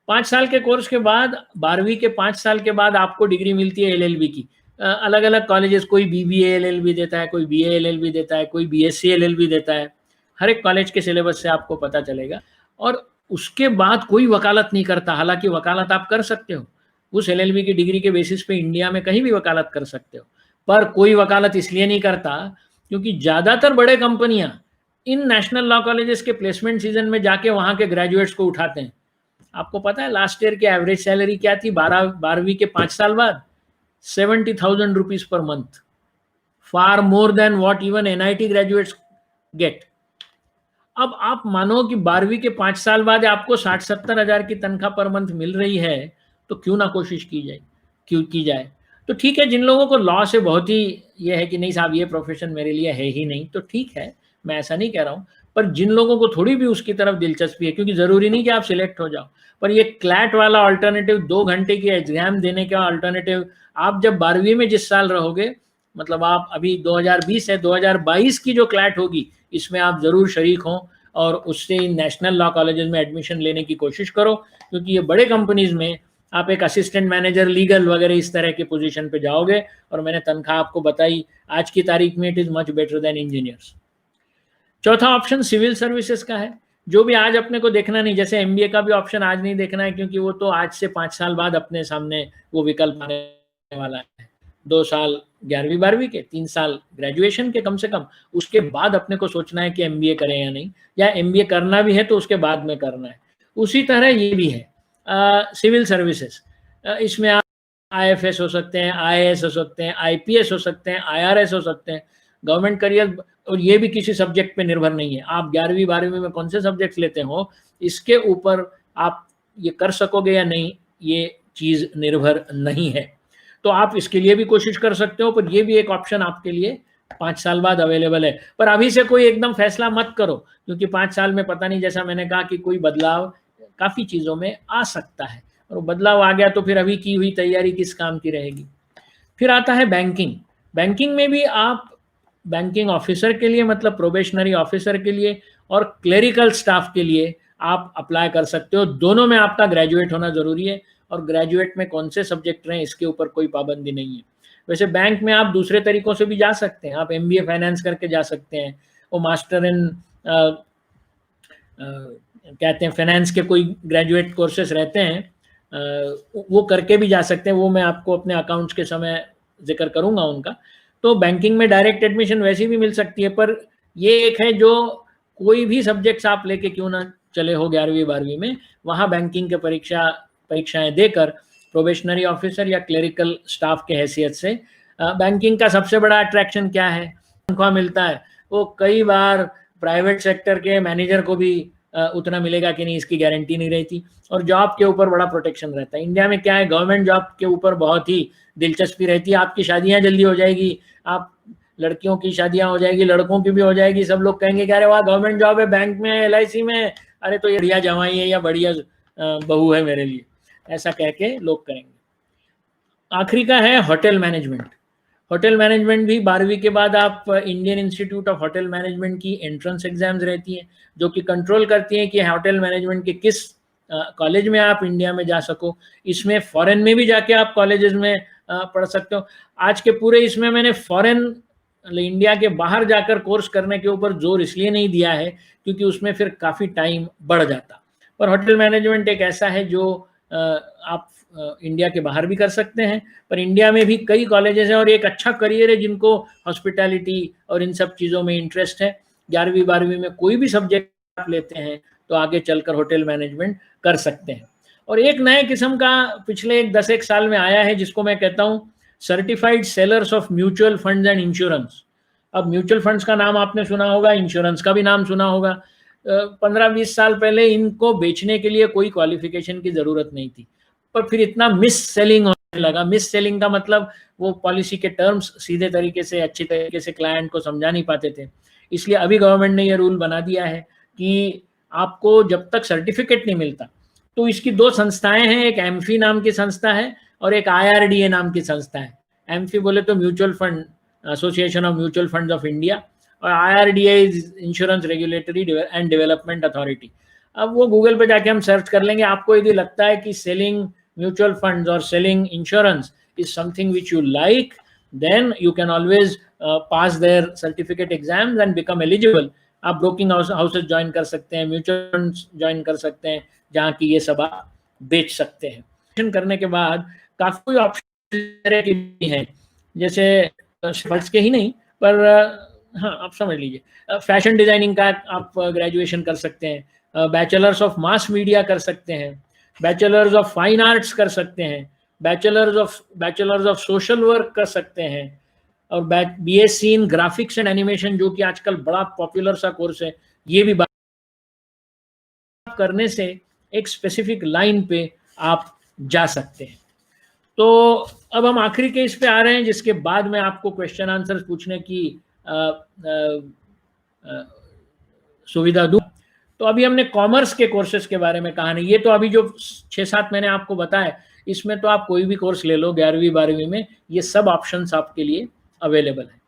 5 साल के कोर्स के बाद 12वीं के 5 साल के बाद आपको डिग्री मिलती है LLB की। अलग अलग कॉलेजेस, कोई BBA LLB देता है, कोई BA LLB देता है, कोई BSc LLB देता है। हर एक कॉलेज के सिलेबस से आपको पता चलेगा। और उसके बाद कोई वकालत नहीं करता। हालांकि वकालत आप कर सकते हो, उस LLB की डिग्री के बेसिस पे इंडिया में कहीं भी वकालत कर सकते हो, पर कोई वकालत इसलिए नहीं करता क्योंकि ज़्यादातर बड़े कंपनियां इन नेशनल लॉ कॉलेजेस के प्लेसमेंट सीजन में जाके वहां के ग्रेजुएट्स को उठाते हैं। आपको पता है लास्ट ईयर की एवरेज सैलरी क्या थी 12वीं के 5 साल बाद? 70,000 rupees per month, far more than what even NIT graduates get. अब आप मानो कि 12वीं के 5 साल बाद आपको 60-70 हजार की तनख्वाह पर मंथ मिल रही है, तो क्यों ना कोशिश की जाए। तो ठीक है, जिन लोगों को लॉ से बहुत ही ये है कि नहीं साहब ये प्रोफेशन मेरे लिए है ही नहीं, तो ठीक है, मैं ऐसा नहीं कह रहा हूँ। पर जिन लोगों को थोड़ी भी उसकी तरफ दिलचस्पी है, क्योंकि जरूरी नहीं कि आप सिलेक्ट हो जाओ, पर ये क्लैट वाला अल्टरनेटिव 2 घंटे की एग्जाम देने का अल्टरनेटिव, आप जब 12वीं में जिस साल रहोगे, मतलब आप अभी 2020 है, 2022 की जो क्लैट होगी इसमें आप जरूर शरीक हों, और उससे इन नेशनल लॉ कॉलेजेस में एडमिशन लेने की कोशिश करो। क्योंकि ये बड़े कंपनीज में आप एक असिस्टेंट मैनेजर, लीगल वगैरह इस तरह के पोजीशन पे जाओगे, और मैंने तनख्वाह आपको बताई, आज की तारीख में it is much better than engineers. चौथा ऑप्शन सिविल सर्विसेज का है, जो भी आज अपने को देखना नहीं। जैसे MBA का भी ऑप्शन आज नहीं देखना है, क्योंकि वो तो आज से 5 साल बाद अपने सामने वो विकल्प आने वाला है। 2 साल 11वीं 12वीं के, 3 साल ग्रेजुएशन के कम से कम, उसके बाद अपने को सोचना है कि MBA करें या नहीं, या MBA करना भी है तो उसके बाद में करना है। उसी तरह ये भी है सिविल सर्विसेज। इसमें आप IFS हो सकते हैं, IAS हो सकते हैं, IPS हो सकते हैं, IRS हो सकते हैं। गवर्नमेंट करियर, और ये भी किसी सब्जेक्ट पे निर्भर नहीं है। आप 11वीं 12वीं में कौन से सब्जेक्ट लेते हो, इसके ऊपर आप ये कर सकोगे या नहीं, ये चीज निर्भर नहीं है। तो आप इसके लिए भी कोशिश कर सकते हो, पर ये भी एक ऑप्शन आपके लिए 5 साल बाद अवेलेबल है। पर अभी से कोई एकदम फैसला मत करो, क्योंकि 5 साल में पता नहीं, जैसा मैंने कहा कि कोई बदलाव काफी चीजों में आ सकता है, और वो बदलाव आ गया तो फिर अभी की हुई तैयारी किस काम की रहेगी। फिर आता है बैंकिंग। बैंकिंग में भी आप बैंकिंग ऑफिसर के लिए, मतलब प्रोबेशनरी ऑफिसर के लिए, और क्लेरिकल स्टाफ के लिए आप अप्लाई कर सकते हो। दोनों में आपका ग्रेजुएट होना जरूरी है, और ग्रेजुएट में कौन से सब्जेक्ट रहे इसके ऊपर कोई पाबंदी नहीं है। वैसे बैंक में आप दूसरे तरीकों से भी जा सकते हैं, आप MBA फाइनेंस करके जा सकते हैं, वो मास्टर इन कहते हैं फाइनेंस के कोई ग्रेजुएट कोर्सेस रहते हैं, वो करके भी जा सकते हैं। वो मैं आपको अपने अकाउंट्स के समय जिक्र करूंगा उनका। तो बैंकिंग में डायरेक्ट एडमिशन वैसे भी मिल सकती है, पर ये एक है जो कोई भी सब्जेक्ट्स आप लेके क्यों ना चले हो 11वीं 12वीं में, वहाँ बैंकिंग के परीक्षाएं देकर प्रोबेशनरी ऑफिसर या क्लेरिकल स्टाफ के हैसियत से, बैंकिंग का सबसे बड़ा अट्रैक्शन क्या है तनख्वाह मिलता है वो कई बार प्राइवेट सेक्टर के मैनेजर को भी उतना मिलेगा कि नहीं, इसकी गारंटी नहीं रहती। और जॉब के ऊपर बड़ा प्रोटेक्शन रहता है। इंडिया में क्या है, गवर्नमेंट जॉब के ऊपर बहुत ही दिलचस्पी रहती है। आपकी शादियां जल्दी हो जाएगी, आप लड़कियों की शादियां हो जाएगी, लड़कों की भी हो जाएगी, सब लोग कहेंगे कि अरे वाह गवर्नमेंट जॉब है, बैंक में है, LIC में है, अरे तो ये बढ़िया जवाई है या बढ़िया बहू है मेरे लिए, ऐसा कह के लोग करेंगे। आखिरी का है होटल मैनेजमेंट। होटल मैनेजमेंट भी 12वीं के बाद आप Indian institute of hotel management की एंट्रेंस एग्जाम्स रहती हैं जो कि कंट्रोल करती हैं कि होटल मैनेजमेंट के किस कॉलेज में आप इंडिया में जा सको। इसमें फॉरेन में भी जाके आप कॉलेजेस में पढ़ सकते हो। आज के पूरे इसमें मैंने फॉरेन इंडिया के बाहर जाकर कोर्स करने के ऊपर जोर इसलिए नहीं दिया है क्योंकि उसमें फिर काफ़ी टाइम बढ़ जाता। पर होटल मैनेजमेंट एक ऐसा है जो आप इंडिया के बाहर भी कर सकते हैं, पर इंडिया में भी कई कॉलेजेस हैं और एक अच्छा करियर है जिनको हॉस्पिटैलिटी और इन सब चीज़ों में इंटरेस्ट है। 11वीं 12वीं में कोई भी सब्जेक्ट आप लेते हैं तो आगे चलकर होटल मैनेजमेंट कर सकते हैं। और एक नए किस्म का पिछले 10-1 साल में आया है जिसको मैं कहता हूँ certified sellers of mutual funds and insurance. अब म्यूचुअल फंड्स का नाम आपने सुना होगा, इंश्योरेंस का भी नाम सुना होगा। 15-20 साल पहले इनको बेचने के लिए कोई क्वालिफिकेशन की ज़रूरत नहीं थी, पर फिर इतना मिस सेलिंग होने लगा। मिस सेलिंग का मतलब वो पॉलिसी के टर्म्स सीधे तरीके से अच्छी तरीके से क्लाइंट को समझा नहीं पाते थे। इसलिए अभी गवर्नमेंट ने ये रूल बना दिया है कि आपको जब तक सर्टिफिकेट नहीं मिलता, तो इसकी 2 संस्थाएं हैं, एक एमफी नाम की संस्था है और एक IRDA नाम की संस्था है। एमफी बोले तो mutual fund association of mutual funds of India और IRDA is insurance regulatory and development authority. अब वो गूगल पे जाके हम सर्च कर लेंगे। आपको यदि लगता है कि सेलिंग म्यूचुअल फंड्स और selling insurance is something which you like, then you can always pass their certificate exams and become eligible. आप ब्रोकिंग हाउसेज ज्वाइन कर सकते हैं, म्यूचुअल फंड्स ज्वाइन कर सकते हैं जहाँ की ये सब आप बेच सकते हैं। करने के बाद काफ़ी ऑप्शन हैं, जैसे फंड्स के ही नहीं पर हाँ आप समझ लीजिए फैशन डिजाइनिंग का आप ग्रेजुएशन कर सकते हैं, बैचलर्स ऑफ मास मीडिया कर सकते हैं, बैचलर्स ऑफ फाइन आर्ट्स कर सकते हैं, बैचलर्स ऑफ सोशल वर्क कर सकते हैं और BSc in graphics and animation जो कि आजकल बड़ा पॉपुलर सा कोर्स है। ये भी करने से एक स्पेसिफिक लाइन पे आप जा सकते हैं। तो अब हम आखिरी केस पे आ रहे हैं जिसके बाद मैं आपको क्वेश्चन आंसर पूछने की सुविधा दूं। तो अभी हमने कॉमर्स के कोर्सेज के बारे में कहा नहीं, ये तो अभी जो 6-7 मैंने आपको बताया इसमें तो आप कोई भी कोर्स ले लो 11वीं 12वीं में, ये सब ऑप्शंस आपके लिए अवेलेबल है।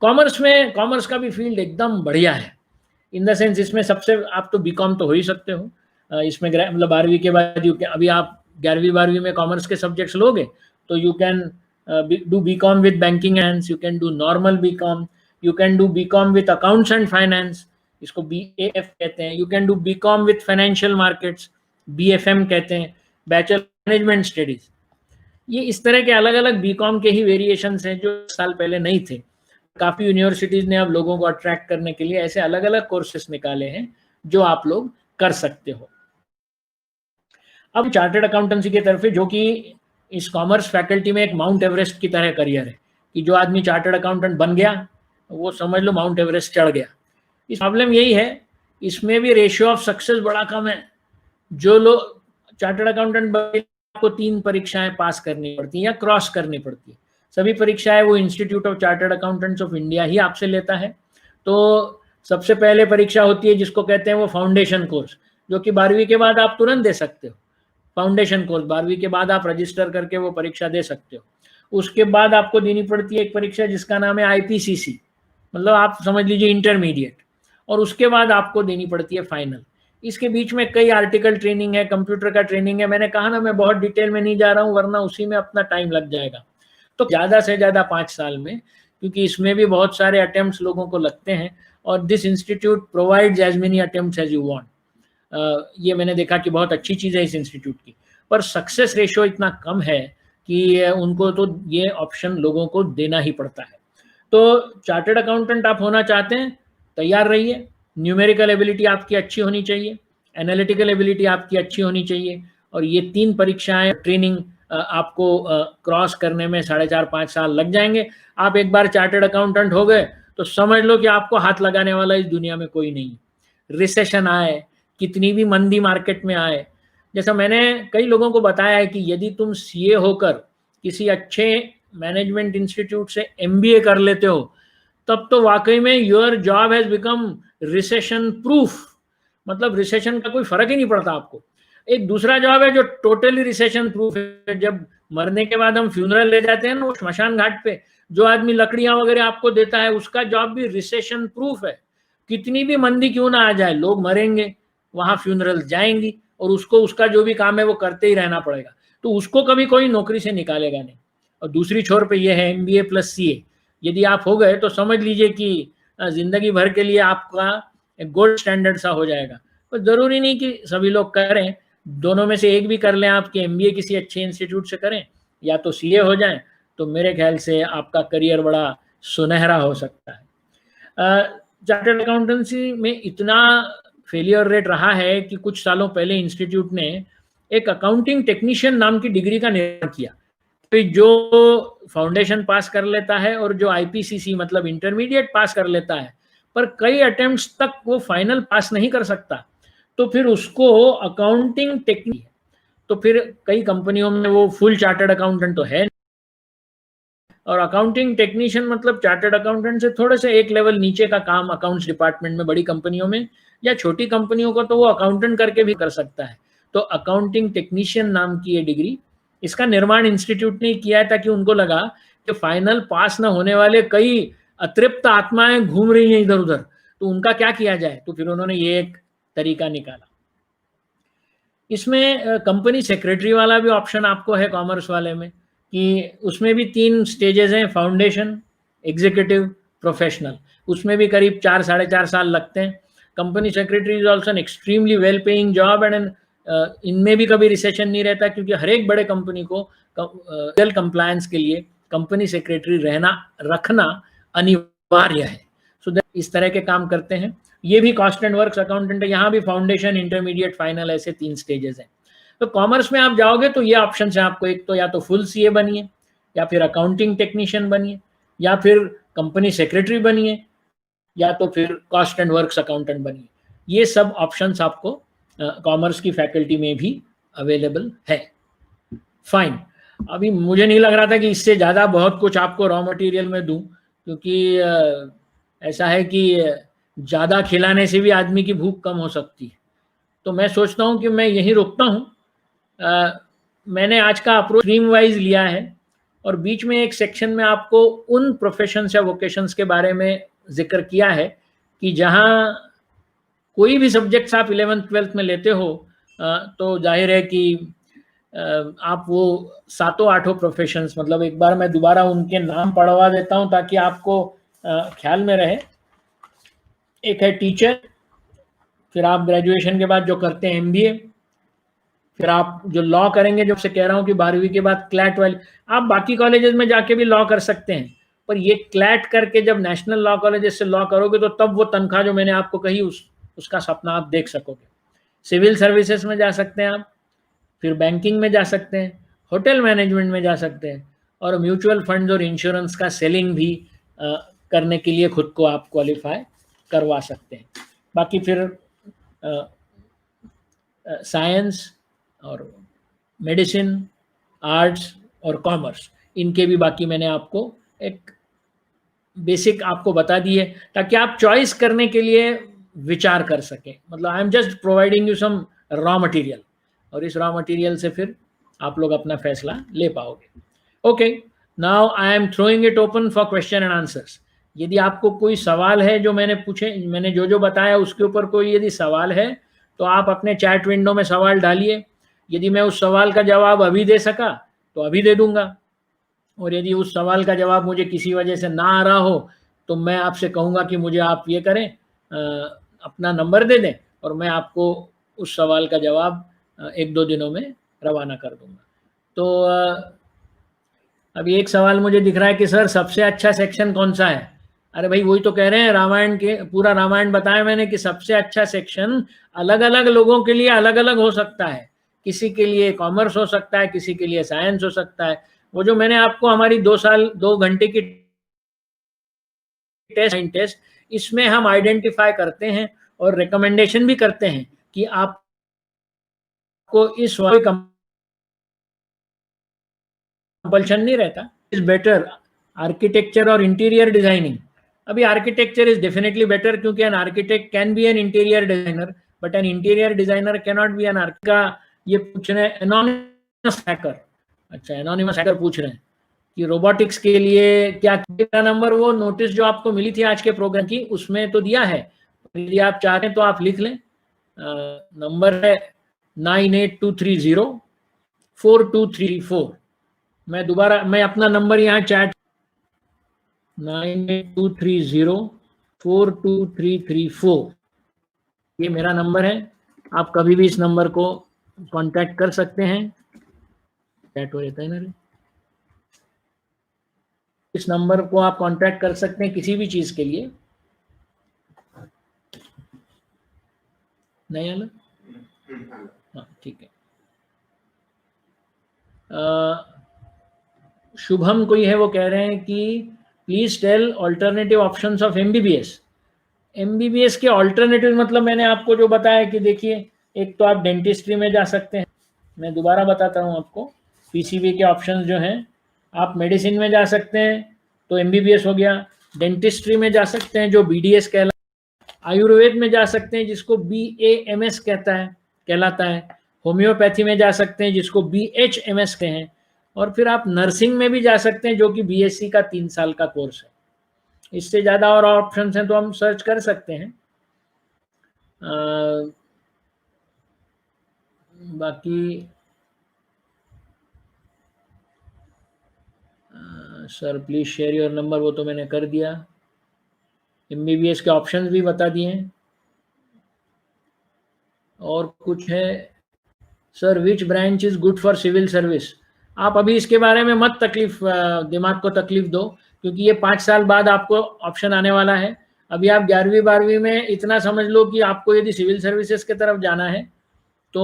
कॉमर्स का भी फील्ड एकदम बढ़िया है इन द सेंस इसमें सबसे आप तो बीकॉम तो हो ही सकते हो, इसमें मतलब 12वीं के बाद अभी आप 11वीं 12वीं में कॉमर्स के सब्जेक्ट्स लोगे तो you can do BCom with banking and you can do normal BCom, you can do BCom with accounts and finance, इसको BAF कहते हैं, you can do BCom with financial markets, BFM कहते हैं, bachelor management studies. ये इस तरह के अलग अलग बीकॉम के ही वेरिएशंस हैं जो साल पहले नहीं थे। काफ़ी यूनिवर्सिटीज़ ने अब लोगों को अट्रैक्ट करने के लिए ऐसे अलग अलग कोर्सेस निकाले हैं जो आप लोग कर सकते हो। अब चार्टर्ड अकाउंटेंसी की तरफ जो कि इस कॉमर्स फैकल्टी में एक माउंट एवरेस्ट की तरह करियर है कि जो आदमी चार्टर्ड अकाउंटेंट बन गया वो समझ लो माउंट एवरेस्ट चढ़ गया। इस प्रॉब्लम यही है इसमें भी रेशियो ऑफ सक्सेस बड़ा कम है। जो लोग चार्टर्ड अकाउंटेंट बने आपको 3 परीक्षाएं पास करनी पड़ती हैं या क्रॉस करनी पड़ती है। सभी परीक्षाएं वो institute of chartered accountants of India ही आपसे लेता है। तो सबसे पहले परीक्षा होती है जिसको कहते हैं वो फाउंडेशन कोर्स, जो कि 12वीं के बाद आप तुरंत दे सकते हो। फाउंडेशन कोर्स 12वीं के बाद आप रजिस्टर करके वो परीक्षा दे सकते हो। उसके बाद आपको देनी पड़ती है एक परीक्षा जिसका नाम है IPCC, मतलब आप समझ लीजिए इंटरमीडिएट, और उसके बाद आपको देनी पड़ती है फाइनल। इसके बीच में कई आर्टिकल ट्रेनिंग है, कंप्यूटर का ट्रेनिंग है। मैंने कहा ना मैं बहुत डिटेल में नहीं जा रहा हूँ वरना उसी में अपना टाइम लग जाएगा। तो ज़्यादा से ज़्यादा 5 साल में, क्योंकि इसमें भी बहुत सारे अटेम्प्ट्स लोगों को लगते हैं और this institute provides as many attempts as you want. ये मैंने देखा कि बहुत अच्छी चीज़ है इस इंस्टीट्यूट की, पर सक्सेस रेशियो इतना कम है कि उनको तो ये ऑप्शन लोगों को देना ही पड़ता है। तो चार्टर्ड अकाउंटेंट आप होना चाहते हैं, तैयार रहिए। न्यूमेरिकल एबिलिटी आपकी अच्छी होनी चाहिए, एनालिटिकल एबिलिटी आपकी अच्छी होनी चाहिए, और ये 3 परीक्षाएं ट्रेनिंग आपको क्रॉस करने में 4.5-5 साल लग जाएंगे। आप एक बार चार्टर्ड अकाउंटेंट हो गए तो समझ लो कि आपको हाथ लगाने वाला इस दुनिया में कोई नहीं। रिसेशन आए, कितनी भी मंदी मार्केट में आए, जैसा मैंने कई लोगों को बताया है कि यदि तुम सीए होकर किसी अच्छे मैनेजमेंट इंस्टीट्यूट से एमबीए कर लेते हो, तब तो वाकई में your job has become recession proof. मतलब रिसेशन का कोई फर्क ही नहीं पड़ता आपको। एक दूसरा जॉब है जो टोटली रिसेशन प्रूफ है, जब मरने के बाद हम फ्यूनरल ले जाते हैं ना वो श्मशान घाट पे, जो आदमी लकड़ियां वगैरह आपको देता है, उसका जॉब भी रिसेशन प्रूफ है। कितनी भी मंदी क्यों ना आ जाए, लोग मरेंगे, वहां फ्यूनरल जाएंगी, और उसको उसका जो भी काम है वो करते ही रहना पड़ेगा। तो उसको कभी कोई नौकरी से निकालेगा नहीं। और दूसरी छोर पे ये है एमबीए प्लस सीए, यदि आप हो गए तो समझ लीजिए कि जिंदगी भर के लिए आपका एक गोल्ड स्टैंडर्ड सा हो जाएगा। पर जरूरी नहीं कि सभी लोग करें, दोनों में से एक भी कर लें आप, कि एमबीए किसी अच्छे इंस्टीट्यूट से करें या तो सीए हो जाएं, तो मेरे ख्याल से आपका करियर बड़ा सुनहरा हो सकता है। चार्टर्ड अकाउंटेंसी में इतना फेलियर रेट रहा है कि कुछ सालों पहले इंस्टीट्यूट ने एक अकाउंटिंग टेक्नीशियन नाम की डिग्री का निर्माण किया। तो जो फाउंडेशन पास कर लेता है और जो आईपीसीसी मतलब इंटरमीडिएट पास कर लेता है, पर कई अटेम्प्ट्स तक वो फाइनल पास नहीं कर सकता, तो फिर उसको अकाउंटिंग टेक्निक, तो फिर कई कंपनियों में वो फुल चार्टर्ड अकाउंटेंट तो है, और अकाउंटिंग टेक्नीशियन मतलब चार्टर्ड अकाउंटेंट से थोड़े से एक लेवल नीचे का काम अकाउंट्स डिपार्टमेंट में बड़ी कंपनियों में, या छोटी कंपनियों को तो वो अकाउंटेंट करके भी कर सकता है। तो अकाउंटिंग टेक्नीशियन नाम की ये डिग्री, इसका निर्माण इंस्टीट्यूट ने किया है ताकि उनको लगा कि फाइनल पास ना होने वाले कई अतृप्त आत्माएं घूम रही हैं इधर उधर, तो उनका क्या किया जाए, तो फिर उन्होंने ये एक तरीका निकाला। इसमें कंपनी सेक्रेटरी वाला भी ऑप्शन आपको है कॉमर्स वाले में, कि उसमें भी 3 स्टेजेस हैं, फाउंडेशन, एग्जीक्यूटिव, प्रोफेशनल। उसमें भी करीब 4 साढ़े 4 साल लगते हैं। Company secretary is also an extremely well paying job, and इनमें भी कभी रिसेशन नहीं रहता, क्योंकि हर एक बड़े कंपनी को लीगल कंप्लायंस के लिए कंपनी सेक्रेटरी रखना अनिवार्य है। सो इस तरह के काम करते हैं। ये भी कॉस्ट एंड वर्क्स अकाउंटेंट है, यहाँ भी फाउंडेशन, इंटरमीडिएट, फाइनल, ऐसे 3 स्टेजेस हैं। तो कॉमर्स में आप जाओगे तो ये ऑप्शन है आपको, एक तो या तो फुल सीए बनिए, या फिर अकाउंटिंग टेक्नीशियन बनिए, या फिर कंपनी सेक्रेटरी बनिए, या तो फिर कॉस्ट एंड वर्क्स अकाउंटेंट बनिए। ये सब ऑप्शंस आपको कॉमर्स की फैकल्टी में भी अवेलेबल है। फाइन, अभी मुझे नहीं लग रहा था कि इससे ज़्यादा बहुत कुछ आपको रॉ मटेरियल में दूं, क्योंकि ऐसा है कि ज़्यादा खिलाने से भी आदमी की भूख कम हो सकती है। तो मैं सोचता हूँ कि मैं यहीं रुकता हूँ। मैंने आज का अप्रोच स्ट्रीम वाइज लिया है, और बीच में एक सेक्शन में आपको उन प्रोफेशंस या वोकेशंस के बारे में जिक्र किया है कि जहाँ कोई भी सब्जेक्ट्स आप 11th-12th में लेते हो, तो जाहिर है कि आप वो 7-8 प्रोफेशंस, मतलब एक बार मैं दोबारा उनके नाम पढ़वा देता हूँ ताकि आपको ख्याल में रहे। एक है टीचर, फिर आप ग्रेजुएशन के बाद जो करते हैं एमबीए, फिर आप जो लॉ करेंगे, जो से कह रहा हूँ कि 12वीं के बाद क्लैट वाले, आप बाकी कॉलेजेस में जाके भी लॉ कर सकते हैं, पर ये क्लैट करके जब नेशनल लॉ कॉलेजेस से लॉ करोगे तो तब वो तनख्वाह जो मैंने आपको कही उसका सपना आप देख सकोगे। सिविल सर्विसेज में जा सकते हैं आप, फिर बैंकिंग में जा सकते हैं, होटल मैनेजमेंट में जा सकते हैं, और म्यूचुअल फंड्स और इंश्योरेंस का सेलिंग भी करने के लिए खुद को आप क्वालिफाई करवा सकते हैं। बाकी फिर साइंस और मेडिसिन, आर्ट्स और कॉमर्स, इनके भी बाकी मैंने आपको एक बेसिक आपको बता दी है, ताकि आप चॉइस करने के लिए विचार कर सकें। मतलब I am just providing you some raw material, और इस रॉ मटेरियल से फिर आप लोग अपना फैसला ले पाओगे। Okay, now I am throwing it open for question and answers. यदि आपको कोई सवाल है जो मैंने जो बताया उसके ऊपर कोई यदि सवाल है, तो आप अपने चैट विंडो में सवाल डालिए। यदि मैं उस सवाल का जवाब अभी दे सका तो अभी दे दूंगा, और यदि उस सवाल का जवाब मुझे किसी वजह से ना आ रहा हो तो मैं आपसे कहूँगा कि मुझे आप ये करें, अपना नंबर दे दें, और मैं आपको उस सवाल का जवाब 1-2 दिनों में रवाना कर दूंगा। तो अभी एक सवाल मुझे दिख रहा है कि सर सबसे अच्छा सेक्शन कौन सा है? अरे भाई वही तो कह रहे हैं, रामायण के पूरा रामायण बताया मैंने कि सबसे अच्छा सेक्शन अलग अलग लोगों के लिए अलग अलग हो सकता है। किसी के लिए कॉमर्स हो सकता है, किसी के लिए साइंस हो सकता है। वो जो मैंने आपको हमारी 2 घंटे की टेस्ट, इसमें हम आइडेंटिफाई करते हैं और रिकमेंडेशन भी करते हैं कि आपको इस वाले कंपल्शन नहीं रहता, इज बेटर आर्किटेक्चर और इंटीरियर डिजाइनिंग। अभी आर्किटेक्चर इज डेफिनेटली बेटर, क्योंकि an architect can be an interior designer, but an interior designer can not be an architect का। ये पूछ रहे हैं एनोनिमस हैकर, अच्छा एनोनिमस हैकर पूछ रहे हैं कि रोबोटिक्स के लिए क्या नंबर, वो नोटिस जो आपको मिली थी आज के प्रोग्राम की उसमें तो दिया है, यदि आप चाहते हैं तो आप लिख लें। नंबर है 9823042334। मैं अपना नंबर यहाँ चैट 9823042334, ये मेरा नंबर है। आप कभी भी इस नंबर को कांटेक्ट कर सकते हैं। चैट हो जाता है ना, इस नंबर को आप कांटेक्ट कर सकते हैं किसी भी चीज के लिए। नहीं आला? हाँ ठीक है। शुभम कोई है, वो कह रहे हैं कि please tell alternative options of MBBS. MBBS के ऑल्टरनेटिव मतलब मैंने आपको जो बताया कि देखिए, एक तो आप डेंटिस्ट्री में जा सकते हैं, मैं दोबारा बताता हूँ आपको, पीसीबी के ऑप्शंस जो हैं, आप मेडिसिन में जा सकते हैं तो एमबीबीएस हो गया, डेंटिस्ट्री में जा सकते हैं जो बीडीएस कहलाता है, आयुर्वेद में जा सकते हैं जिसको बीएएमएस कहलाता है, होम्योपैथी में जा सकते हैं जिसको बीएचएमएस कहें, और फिर आप नर्सिंग में भी जा सकते हैं जो कि बीएससी का 3 साल का कोर्स है। इससे ज़्यादा और ऑप्शन हैं तो हम सर्च कर सकते हैं। बाकी sir please share your number, वो तो मैंने कर दिया। एमबीबीएस के ऑप्शंस भी बता दिए हैं। और कुछ है sir, which branch is good for civil service. आप अभी इसके बारे में मत दिमाग को तकलीफ दो, क्योंकि ये 5 साल बाद आपको ऑप्शन आने वाला है। अभी आप 11वीं 12वीं में इतना समझ लो कि आपको यदि सिविल सर्विसेज की तरफ जाना है तो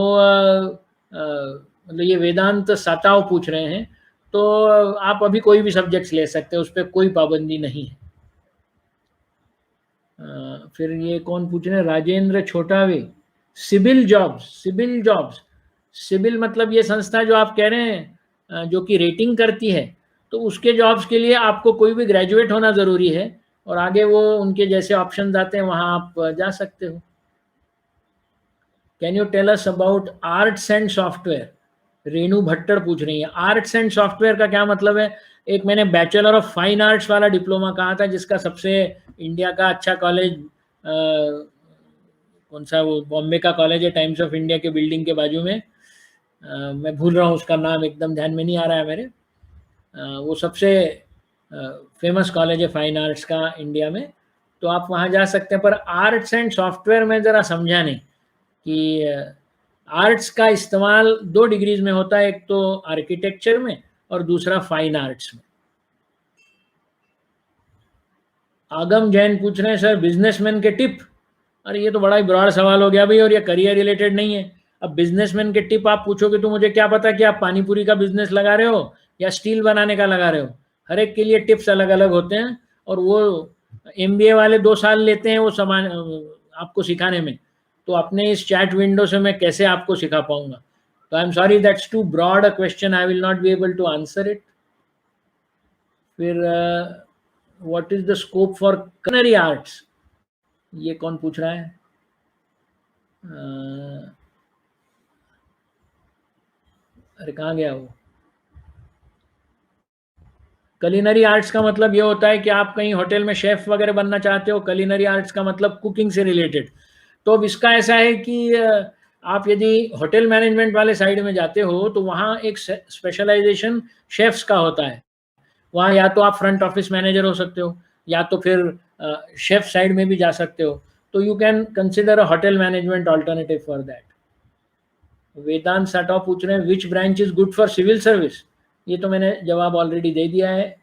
मतलब ये वेदांत साताव पूछ रहे हैं, तो आप अभी कोई भी सब्जेक्ट्स ले सकते हैं, उस पर कोई पाबंदी नहीं है। फिर ये कौन पूछ रहे हैं, राजेंद्र छोटावे, सिविल जॉब्स, सिविल मतलब ये संस्था जो आप कह रहे हैं जो कि रेटिंग करती है, तो उसके जॉब्स के लिए आपको कोई भी ग्रेजुएट होना ज़रूरी है, और आगे वो उनके जैसे ऑप्शन आते हैं वहाँ आप जा सकते हो। Can you tell us about arts and software, Renu Bhattar पूछ रही है। आर्ट्स एंड सॉफ्टवेयर का क्या मतलब है? एक मैंने बैचलर ऑफ फाइन आर्ट्स वाला डिप्लोमा कहा था, जिसका सबसे इंडिया का अच्छा कॉलेज कौन सा, वो बॉम्बे का कॉलेज है, टाइम्स ऑफ इंडिया के बिल्डिंग के बाजू में, मैं भूल रहा हूँ उसका नाम, एकदम ध्यान में नहीं आ रहा है मेरे। वो सबसे फेमस कॉलेज है फाइन आर्ट्स का इंडिया में, तो आप वहाँ जा सकते हैं। पर आर्ट्स एंड सॉफ्टवेयर में ज़रा समझा नहीं कि आर्ट्स का इस्तेमाल 2 डिग्रीज में होता है, एक तो आर्किटेक्चर में और दूसरा फाइन आर्ट्स में। आगम जैन पूछ रहे हैं सर बिजनेसमैन के टिप। अरे ये तो बड़ा ही ब्रॉड सवाल हो गया भाई, और ये करियर रिलेटेड नहीं है। अब बिजनेसमैन के टिप आप पूछोगे तो मुझे क्या पता कि आप पानीपुरी का बिजनेस लगा रहे हो या स्टील बनाने का लगा रहे हो। हर एक के लिए टिप्स अलग अलग होते हैं, और वो MBA वाले 2 साल लेते हैं वो सामान आपको सिखाने में, तो अपने इस चैट विंडो से मैं कैसे आपको सिखा पाऊंगा? तो I am sorry, that's too broad a question, I will not be able to answer it. फिर what is the scope for culinary arts, ये कौन पूछ रहा है? अरे कहाँ गया वो? कलिनरी आर्ट्स का मतलब ये होता है कि आप कहीं होटल में शेफ वगैरह बनना चाहते हो। कलिनरी आर्ट्स का मतलब कुकिंग से रिलेटेड। तो अब इसका ऐसा है कि आप यदि होटल मैनेजमेंट वाले साइड में जाते हो तो वहाँ एक स्पेशलाइजेशन शेफ्स का होता है। वहाँ या तो आप फ्रंट ऑफिस मैनेजर हो सकते हो, या तो फिर शेफ साइड में भी जा सकते हो। तो you can consider a hotel management alternative for that. Vedant Satav पूछ रहे हैं which branch is good for civil service. ये तो मैंने जवाब ऑलरेडी दे दिया है।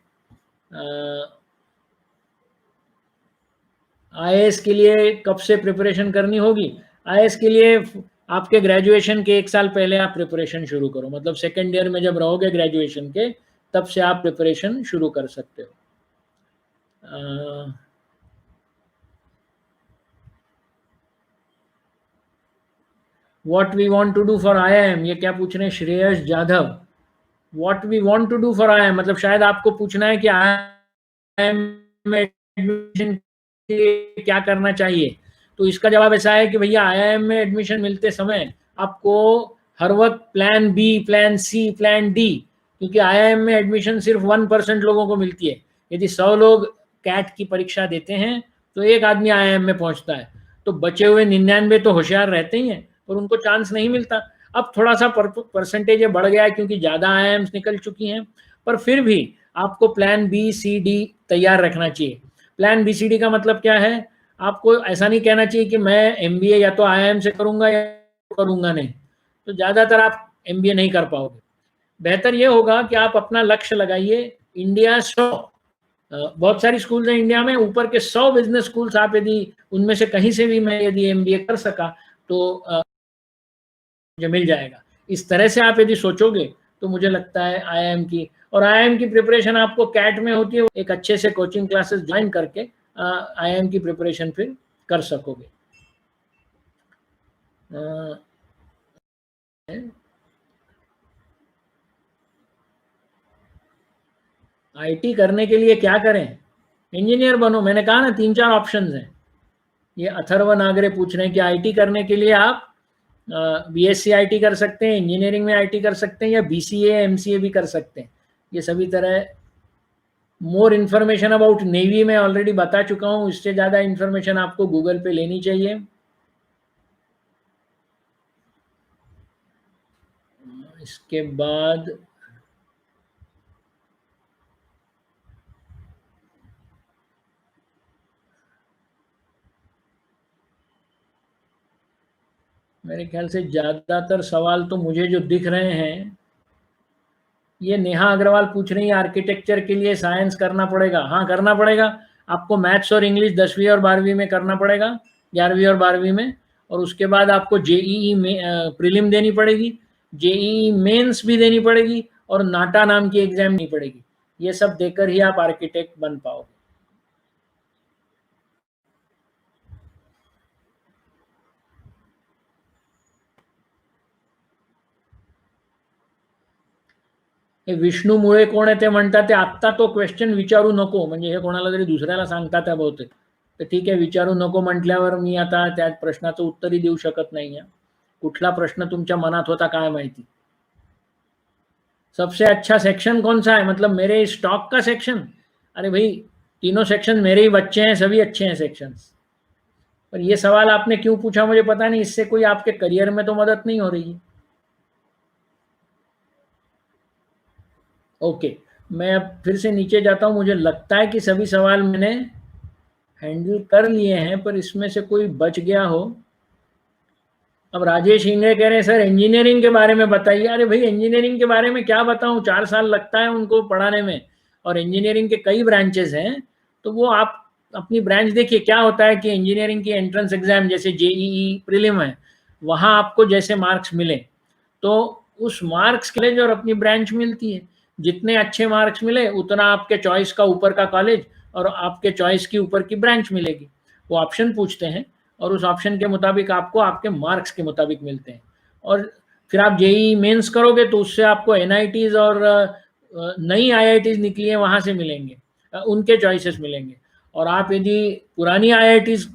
IAS के लिए कब से प्रिपरेशन करनी होगी? IAS के लिए आपके ग्रेजुएशन के 1 साल पहले आप प्रिपरेशन शुरू करो, मतलब सेकेंड ईयर में जब रहोगे ग्रेजुएशन के, तब से आप प्रिपरेशन शुरू कर सकते हो। What we want to do for IIM, ये क्या पूछ रहे हैं Shreyas Jadhav. What we want to do for IIM मतलब शायद आपको पूछना है कि IIM में एडमिशन के लिए क्या करना चाहिए। तो इसका जवाब ऐसा है कि भैया IIM में एडमिशन मिलते समय आपको हर वक्त plan B, plan C, plan D, क्योंकि IIM में एडमिशन सिर्फ 1% लोगों को मिलती है। यदि 100 लोग कैट की परीक्षा देते हैं तो एक आदमी IIM में पहुंचता है, तो बचे हुए 99 तो होशियार रहते ही हैं और उनको चांस नहीं मिलता। अब थोड़ा सा परसेंटेज बढ़ गया है क्योंकि ज़्यादा IIMs निकल चुकी हैं, पर फिर भी आपको प्लान बी सी डी तैयार रखना चाहिए। प्लान बी सी डी का मतलब क्या है, आपको ऐसा नहीं कहना चाहिए कि मैं MBA या तो IIM से करूंगा या करूंगा नहीं, तो ज़्यादातर आप MBA नहीं कर पाओगे। बेहतर ये होगा कि आप अपना लक्ष्य लगाइए इंडिया 100, बहुत सारी स्कूल्स हैं इंडिया में, ऊपर के 100 बिजनेस स्कूल्स आप यदि उनमें से कहीं से भी मैं यदि MBA कर सका तो मुझे मिल जाएगा। इस तरह से आप यदि सोचोगे तो मुझे लगता है IIM की, और IIM की प्रिपरेशन आपको कैट में होती है, एक अच्छे से कोचिंग क्लासेस ज्वाइन करके IIM की प्रिपरेशन फिर कर सकोगे। IT करने के लिए क्या करें, इंजीनियर बनो, मैंने कहा ना 3-4 ऑप्शंस हैं। ये अथर्व नागरे पूछ रहे हैं कि IT करने के लिए आप BSc IT कर सकते हैं, इंजीनियरिंग में IT कर सकते हैं, या BCA MCA भी कर सकते हैं। ये सभी तरह मोर इन्फॉर्मेशन अबाउट नेवी में ऑलरेडी बता चुका हूँ, इससे ज़्यादा इन्फॉर्मेशन आपको गूगल पे लेनी चाहिए। इसके बाद मेरे ख्याल से ज़्यादातर सवाल तो मुझे जो दिख रहे हैं, ये नेहा अग्रवाल पूछ रही है आर्किटेक्चर के लिए साइंस करना पड़ेगा। हाँ करना पड़ेगा, आपको मैथ्स और इंग्लिश 10वीं और 12वीं में करना पड़ेगा, 11वीं और 12वीं में, और उसके बाद आपको JEE में प्रीलिम देनी पड़ेगी, JEE मेंस भी देनी पड़ेगी, और नाटा नाम की एग्जाम नहीं पड़ेगी। ये सब देकर ही आप आर्किटेक्ट बन पाओगे। हे विष्णू मुळे कोण आहे ते म्हणतात ते आत्ता तो क्वेश्चन विचारू नको, म्हणजे हे कोणाला तरी दुसऱ्याला सांगतात आहे बहुतेक, तर ठीक आहे विचारू नको म्हटल्यावर मी आता त्या प्रश्नाचं उत्तरही देऊ शकत नाही आहे। कुठला प्रश्न तुमच्या मनात होता काय माहिती। सबसे अच्छा सेक्शन कौन सा है, मतलब मेरे स्टॉक का सेक्शन, अरे भाई तीनों सेक्शन मेरे ही बच्चे हैं, सभी अच्छे हैं सेक्शंस। पर ये सवाल आपने क्यों पूछा मुझे पता नहीं, इससे कोई आपके करियर में तो मदद नहीं हो रही है। ओके, मैं अब फिर से नीचे जाता हूँ, मुझे लगता है कि सभी सवाल मैंने हैंडल कर लिए हैं, पर इसमें से कोई बच गया हो। अब राजेश इंगे कह रहे हैं सर इंजीनियरिंग के बारे में बताइए। अरे भाई इंजीनियरिंग के बारे में क्या बताऊं, 4 साल लगता है उनको पढ़ाने में, और इंजीनियरिंग के कई ब्रांचेस हैं, तो वो आप अपनी ब्रांच देखिए। क्या होता है कि इंजीनियरिंग की एंट्रेंस एग्जाम जैसे JEE प्रीलिम है, वहाँ आपको जैसे मार्क्स मिले तो उस मार्क्स के लिए और अपनी ब्रांच मिलती है। जितने अच्छे मार्क्स मिले उतना आपके चॉइस का ऊपर का कॉलेज और आपके चॉइस की ऊपर की ब्रांच मिलेगी। वो ऑप्शन पूछते हैं और उस ऑप्शन के मुताबिक आपको आपके मार्क्स के मुताबिक मिलते हैं, और फिर आप JEE मेंस करोगे तो उससे आपको NITs और नई IITs निकली है वहाँ से मिलेंगे, उनके चॉइसेस मिलेंगे। और आप यदि पुरानी IITs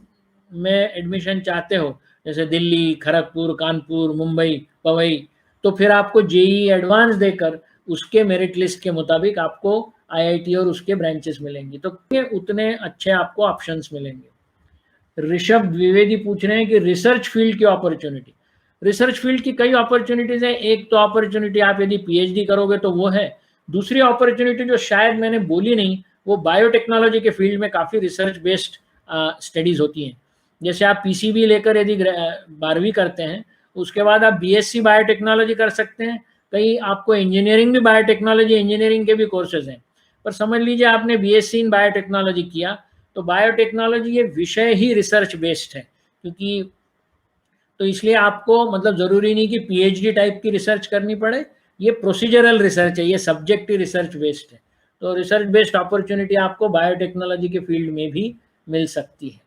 में एडमिशन चाहते हो जैसे दिल्ली, खड़गपुर, कानपुर, मुंबई, पवई, तो फिर आपको JEE एडवांस देकर उसके मेरिट लिस्ट के मुताबिक आपको IIT और उसके ब्रांचेस मिलेंगी, तो उतने अच्छे आपको ऑप्शंस मिलेंगे। ऋषभ द्विवेदी पूछ रहे हैं कि रिसर्च फील्ड की अपॉर्चुनिटी, रिसर्च फील्ड की कई अपॉर्चुनिटीज है। एक तो अपॉर्चुनिटी आप यदि PhD करोगे तो वो है, दूसरी अपॉर्चुनिटी जो शायद मैंने बोली नहीं, वो बायोटेक्नोलॉजी के फील्ड में काफ़ी रिसर्च बेस्ड स्टडीज़ होती हैं। जैसे आप PCB लेकर यदि 12वीं करते हैं, उसके बाद आप BSc बायोटेक्नोलॉजी कर सकते हैं। कई आपको इंजीनियरिंग भी बायोटेक्नोलॉजी इंजीनियरिंग के भी कोर्सेज हैं, पर समझ लीजिए आपने BSc इन बायोटेक्नोलॉजी किया तो बायोटेक्नोलॉजी ये विषय ही रिसर्च बेस्ड है, क्योंकि तो इसलिए आपको मतलब ज़रूरी नहीं कि PhD टाइप की रिसर्च करनी पड़े, ये प्रोसीजरल रिसर्च है, ये सब्जेक्टिव रिसर्च बेस्ड है। तो रिसर्च बेस्ड अपॉर्चुनिटी आपको बायोटेक्नोलॉजी के फील्ड में भी मिल सकती है।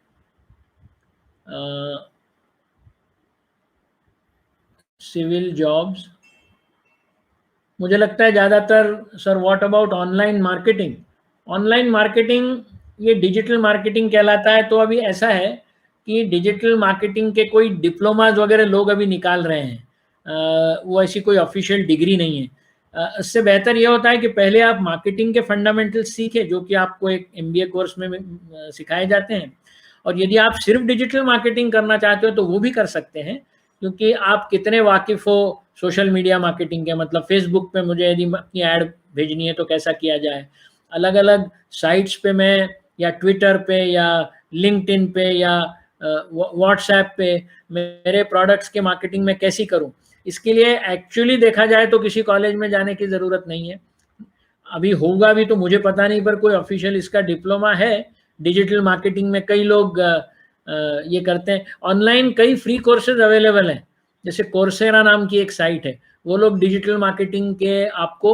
सिविल जॉब्स, मुझे लगता है ज़्यादातर। Sir what about online marketing? Online marketing ये डिजिटल मार्केटिंग कहलाता है। तो अभी ऐसा है कि डिजिटल मार्केटिंग के कोई डिप्लोमाज वगैरह लोग अभी निकाल रहे हैं, वो ऐसी कोई ऑफिशियल डिग्री नहीं है। इससे बेहतर ये होता है कि पहले आप मार्केटिंग के फंडामेंटल्स सीखें, जो कि आपको एक MBA कोर्स में सिखाए जाते हैं। और यदि आप सिर्फ डिजिटल मार्केटिंग करना चाहते हो तो वो भी कर सकते हैं, क्योंकि आप कितने वाकिफ़ हो सोशल मीडिया मार्केटिंग के। मतलब फेसबुक पे मुझे यदि अपनी ऐड भेजनी है तो कैसा किया जाए, अलग अलग साइट्स पे मैं, या ट्विटर पे या लिंक्डइन पे या व्हाट्सएप पे मेरे प्रोडक्ट्स के मार्केटिंग में कैसी करूं, इसके लिए एक्चुअली देखा जाए तो किसी कॉलेज में जाने की ज़रूरत नहीं है। अभी होगा भी तो मुझे पता नहीं, पर कोई ऑफिशियल इसका डिप्लोमा है डिजिटल मार्केटिंग में। कई लोग ये करते हैं। ऑनलाइन कई फ्री कोर्सेज अवेलेबल हैं, जैसे कोर्सेरा नाम की एक साइट है, वो लोग डिजिटल मार्केटिंग के आपको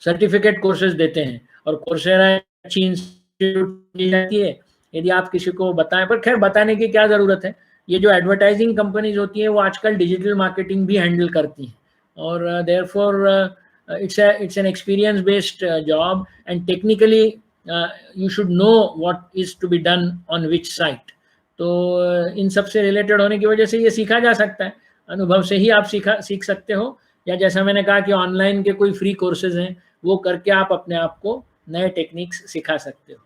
सर्टिफिकेट कोर्सेज देते हैं। और कोर्सेरा अच्छी इंस्टीट्यूट की जाती है, यदि आप किसी को बताएं। पर खैर बताने की क्या ज़रूरत है, ये जो एडवर्टाइजिंग कंपनीज होती हैं वो आजकल डिजिटल मार्केटिंग भी हैंडल करती हैं। और therefore it's an experience based job, and technically you should know what is to be done on which site. तो इन सब से रिलेटेड होने की वजह से ये सीखा जा सकता है, अनुभव से ही आप सीख सकते हो, या जैसा मैंने कहा कि ऑनलाइन के कोई फ्री कोर्सेज हैं वो करके आप अपने आप को नए टेक्निक्स सिखा सकते हो।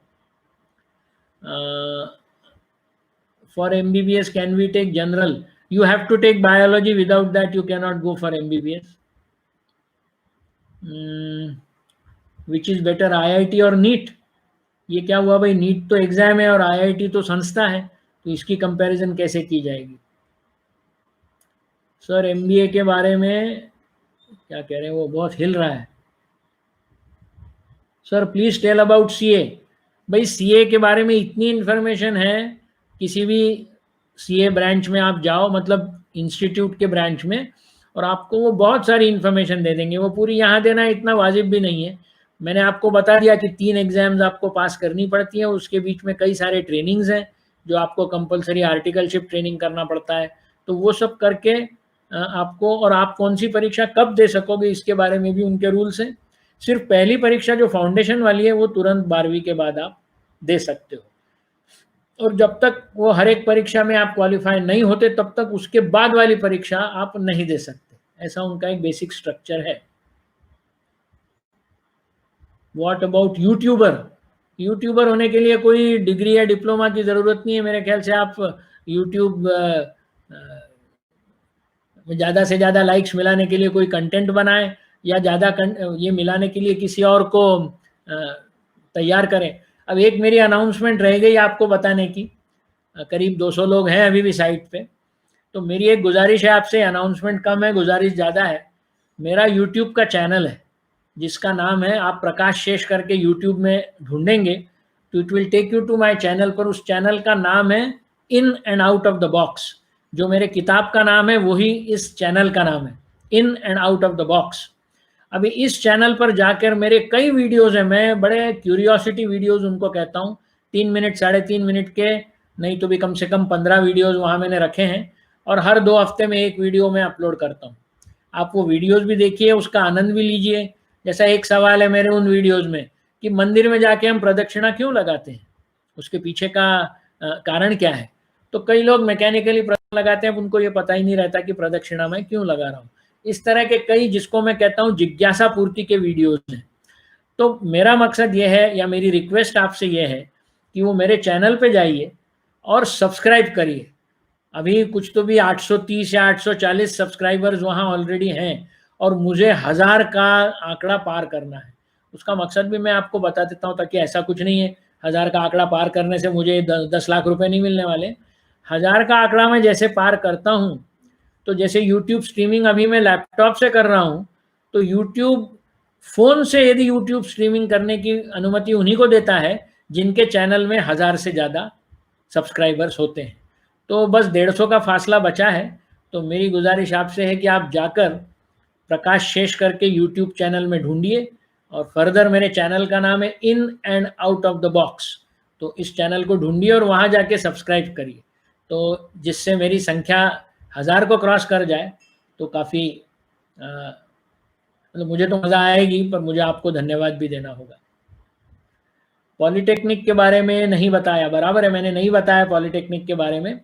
For MBBS can we take general? You have to take biology, without that you can not go for MBBS। Which is better, IIT और नीट? ये क्या हुआ भाई, नीट तो एग्ज़ाम है और IIT तो संस्था है, तो इसकी कंपैरिजन कैसे की जाएगी? सर MBA के बारे में क्या कह रहे हैं, वो बहुत हिल रहा है। Sir please tell about CA। भाई CA के बारे में इतनी इन्फॉर्मेशन है, किसी भी CA ब्रांच में आप जाओ, मतलब इंस्टीट्यूट के ब्रांच में, और आपको वो बहुत सारी इन्फॉर्मेशन दे देंगे। वो पूरी यहाँ देना इतना वाजिब भी नहीं है। मैंने आपको बता दिया कि 3 एग्ज़ाम्स आपको पास करनी पड़ती हैं, उसके बीच में कई सारे ट्रेनिंग्स हैं जो आपको कंपलसरी आर्टिकलशिप ट्रेनिंग करना पड़ता है। तो वो सब करके आपको, और आप कौन सी परीक्षा कब दे सकोगे इसके बारे में भी उनके रूल्स हैं। सिर्फ पहली परीक्षा जो फाउंडेशन वाली है वो तुरंत 12वीं के बाद आप दे सकते हो, और जब तक वो हर एक परीक्षा में आप क्वालिफाई नहीं होते तब तक उसके बाद वाली परीक्षा आप नहीं दे सकते। ऐसा उनका एक बेसिक स्ट्रक्चर है। What about YouTuber? यूट्यूबर होने के लिए कोई डिग्री या डिप्लोमा की ज़रूरत नहीं है मेरे ख्याल से। आप यूट्यूब ज़्यादा से ज़्यादा लाइक्स मिलाने के लिए कोई कंटेंट बनाएं, या ज़्यादा ये मिलाने के लिए किसी और को तैयार करें। अब एक मेरी अनाउंसमेंट रह गई आपको बताने की, करीब 200 लोग हैं अभी भी साइट पे, तो मेरी एक गुजारिश है आपसे, अनाउंसमेंट कम है, गुजारिश ज़्यादा है। मेरा यूट्यूब का चैनल है जिसका नाम है, आप प्रकाश शेष करके यूट्यूब में ढूंढेंगे तो it will take you to my channel. पर उस चैनल का नाम है in and out of the box. जो मेरे किताब का नाम है वही इस चैनल का नाम है, in and out of the box. अभी इस चैनल पर जाकर मेरे कई वीडियोज़ हैं, मैं बड़े क्यूरियोसिटी वीडियोज़ उनको कहता हूँ, 3 मिनट 3.5 मिनट के, नहीं तो भी कम से कम 15 वीडियोज़ वहाँ मैंने रखे हैं, और हर 2 हफ्ते में एक वीडियो मैं अपलोड करता हूँ। आप वो वीडियोज़ भी देखिए, उसका आनंद भी लीजिए। जैसा एक सवाल है मेरे उन वीडियोज़ में कि मंदिर में जाके हम प्रदक्षिणा क्यों लगाते हैं, उसके पीछे का कारण क्या है। तो कई लोग मैकेनिकली प्रदक्षिणा लगाते हैं, उनको ये पता ही नहीं रहता कि प्रदक्षिणा मैं क्यों लगा रहा हूँ। इस तरह के कई, जिसको मैं कहता हूँ जिज्ञासा पूर्ति के वीडियोज़ हैं। तो मेरा मकसद ये है, या मेरी रिक्वेस्ट आपसे ये है कि वो मेरे चैनल पे जाइए और सब्सक्राइब करिए। अभी कुछ तो भी 830 या 840 सब्सक्राइबर्स वहाँ ऑलरेडी हैं, और मुझे 1000 का आंकड़ा पार करना है। उसका मकसद भी मैं आपको बता देता हूँ, ताकि ऐसा कुछ नहीं है 1000 का आंकड़ा पार करने से मुझे 10 लाख रुपए नहीं मिलने वाले। 1000 का आंकड़ा मैं जैसे पार करता हूँ, तो जैसे यूट्यूब स्ट्रीमिंग अभी मैं लैपटॉप से कर रहा हूँ, तो यूट्यूब फ़ोन से यदि यूट्यूब स्ट्रीमिंग करने की अनुमति उन्हीं को देता है जिनके चैनल में 1000 से ज़्यादा सब्सक्राइबर्स होते हैं। तो बस 150 का फासला बचा है। तो मेरी गुजारिश आपसे है कि आप जाकर प्रकाश शेष करके यूट्यूब चैनल में ढूंढिए, और फर्दर मेरे चैनल का नाम है in and out of the box. तो इस चैनल को ढूंढिए और वहाँ जाके सब्सक्राइब करिए, तो जिससे मेरी संख्या 1000 को क्रॉस कर जाए तो काफ़ी मतलब मुझे तो मज़ा आएगी, पर मुझे आपको धन्यवाद भी देना होगा। पॉलिटेक्निक के बारे में नहीं बताया, बराबर है, मैंने नहीं बताया पॉलिटेक्निक के बारे में।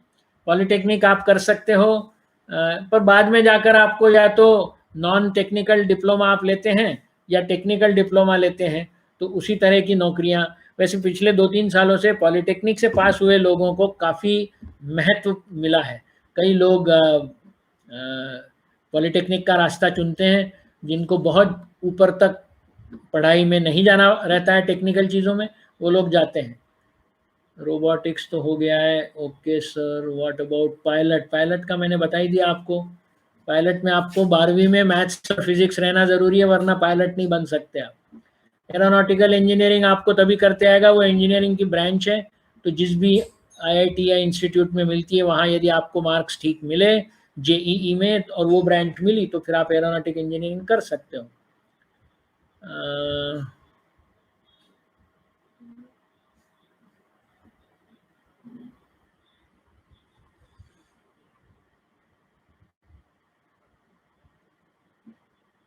पॉलिटेक्निक आप कर सकते हो, पर बाद में जाकर आपको या तो नॉन टेक्निकल डिप्लोमा आप लेते हैं या टेक्निकल डिप्लोमा लेते हैं, तो उसी तरह की नौकरियां। वैसे पिछले 2-3 सालों से पॉलिटेक्निक से पास हुए लोगों को काफ़ी महत्व मिला है। कई लोग पॉलिटेक्निक का रास्ता चुनते हैं जिनको बहुत ऊपर तक पढ़ाई में नहीं जाना रहता है, टेक्निकल चीज़ों में वो लोग जाते हैं। रोबोटिक्स तो हो गया है, okay sir. What about pilot? Pilot का मैंने बता ही दिया आपको। पायलट में आपको 12वीं में मैथ्स और फिजिक्स रहना ज़रूरी है, वरना पायलट नहीं बन सकते आप। एरोनॉटिकल इंजीनियरिंग आपको तभी करते आएगा, वो इंजीनियरिंग की ब्रांच है, तो जिस भी आईआईटी या इंस्टीट्यूट में मिलती है वहाँ यदि आपको मार्क्स ठीक मिले जेईई में और वो ब्रांच मिली तो फिर आप एरोनॉटिक इंजीनियरिंग कर सकते हो।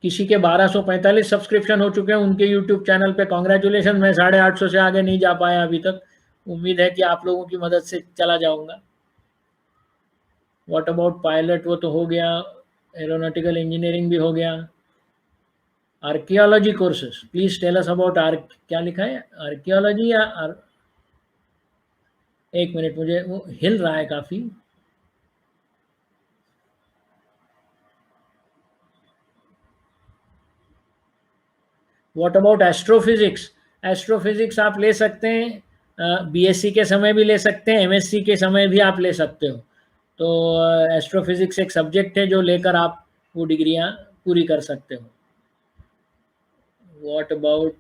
किसी के 1245 सब्सक्रिप्शन हो चुके हैं उनके यूट्यूब चैनल पे, कॉन्ग्रेचुलेशन। मैं 850 से आगे नहीं जा पाया अभी तक, उम्मीद है कि आप लोगों की मदद से चला जाऊंगा। What about pilot? वो तो हो गया। एरोनॉटिकल इंजीनियरिंग भी हो गया। Archaeology courses, please tell us about क्या लिखा है, आर्कियोलॉजी या एक मिनट, मुझे वो हिल रहा है काफ़ी। What about astrophysics? एस्ट्रोफिजिक्स आप ले सकते हैं, बीएससी के समय भी ले सकते हैं, एमएससी के समय भी आप ले सकते हो। तो एस्ट्रोफिजिक्स एक सब्जेक्ट है जो लेकर आप वो डिग्रियां पूरी कर सकते हो। व्हाट अबाउट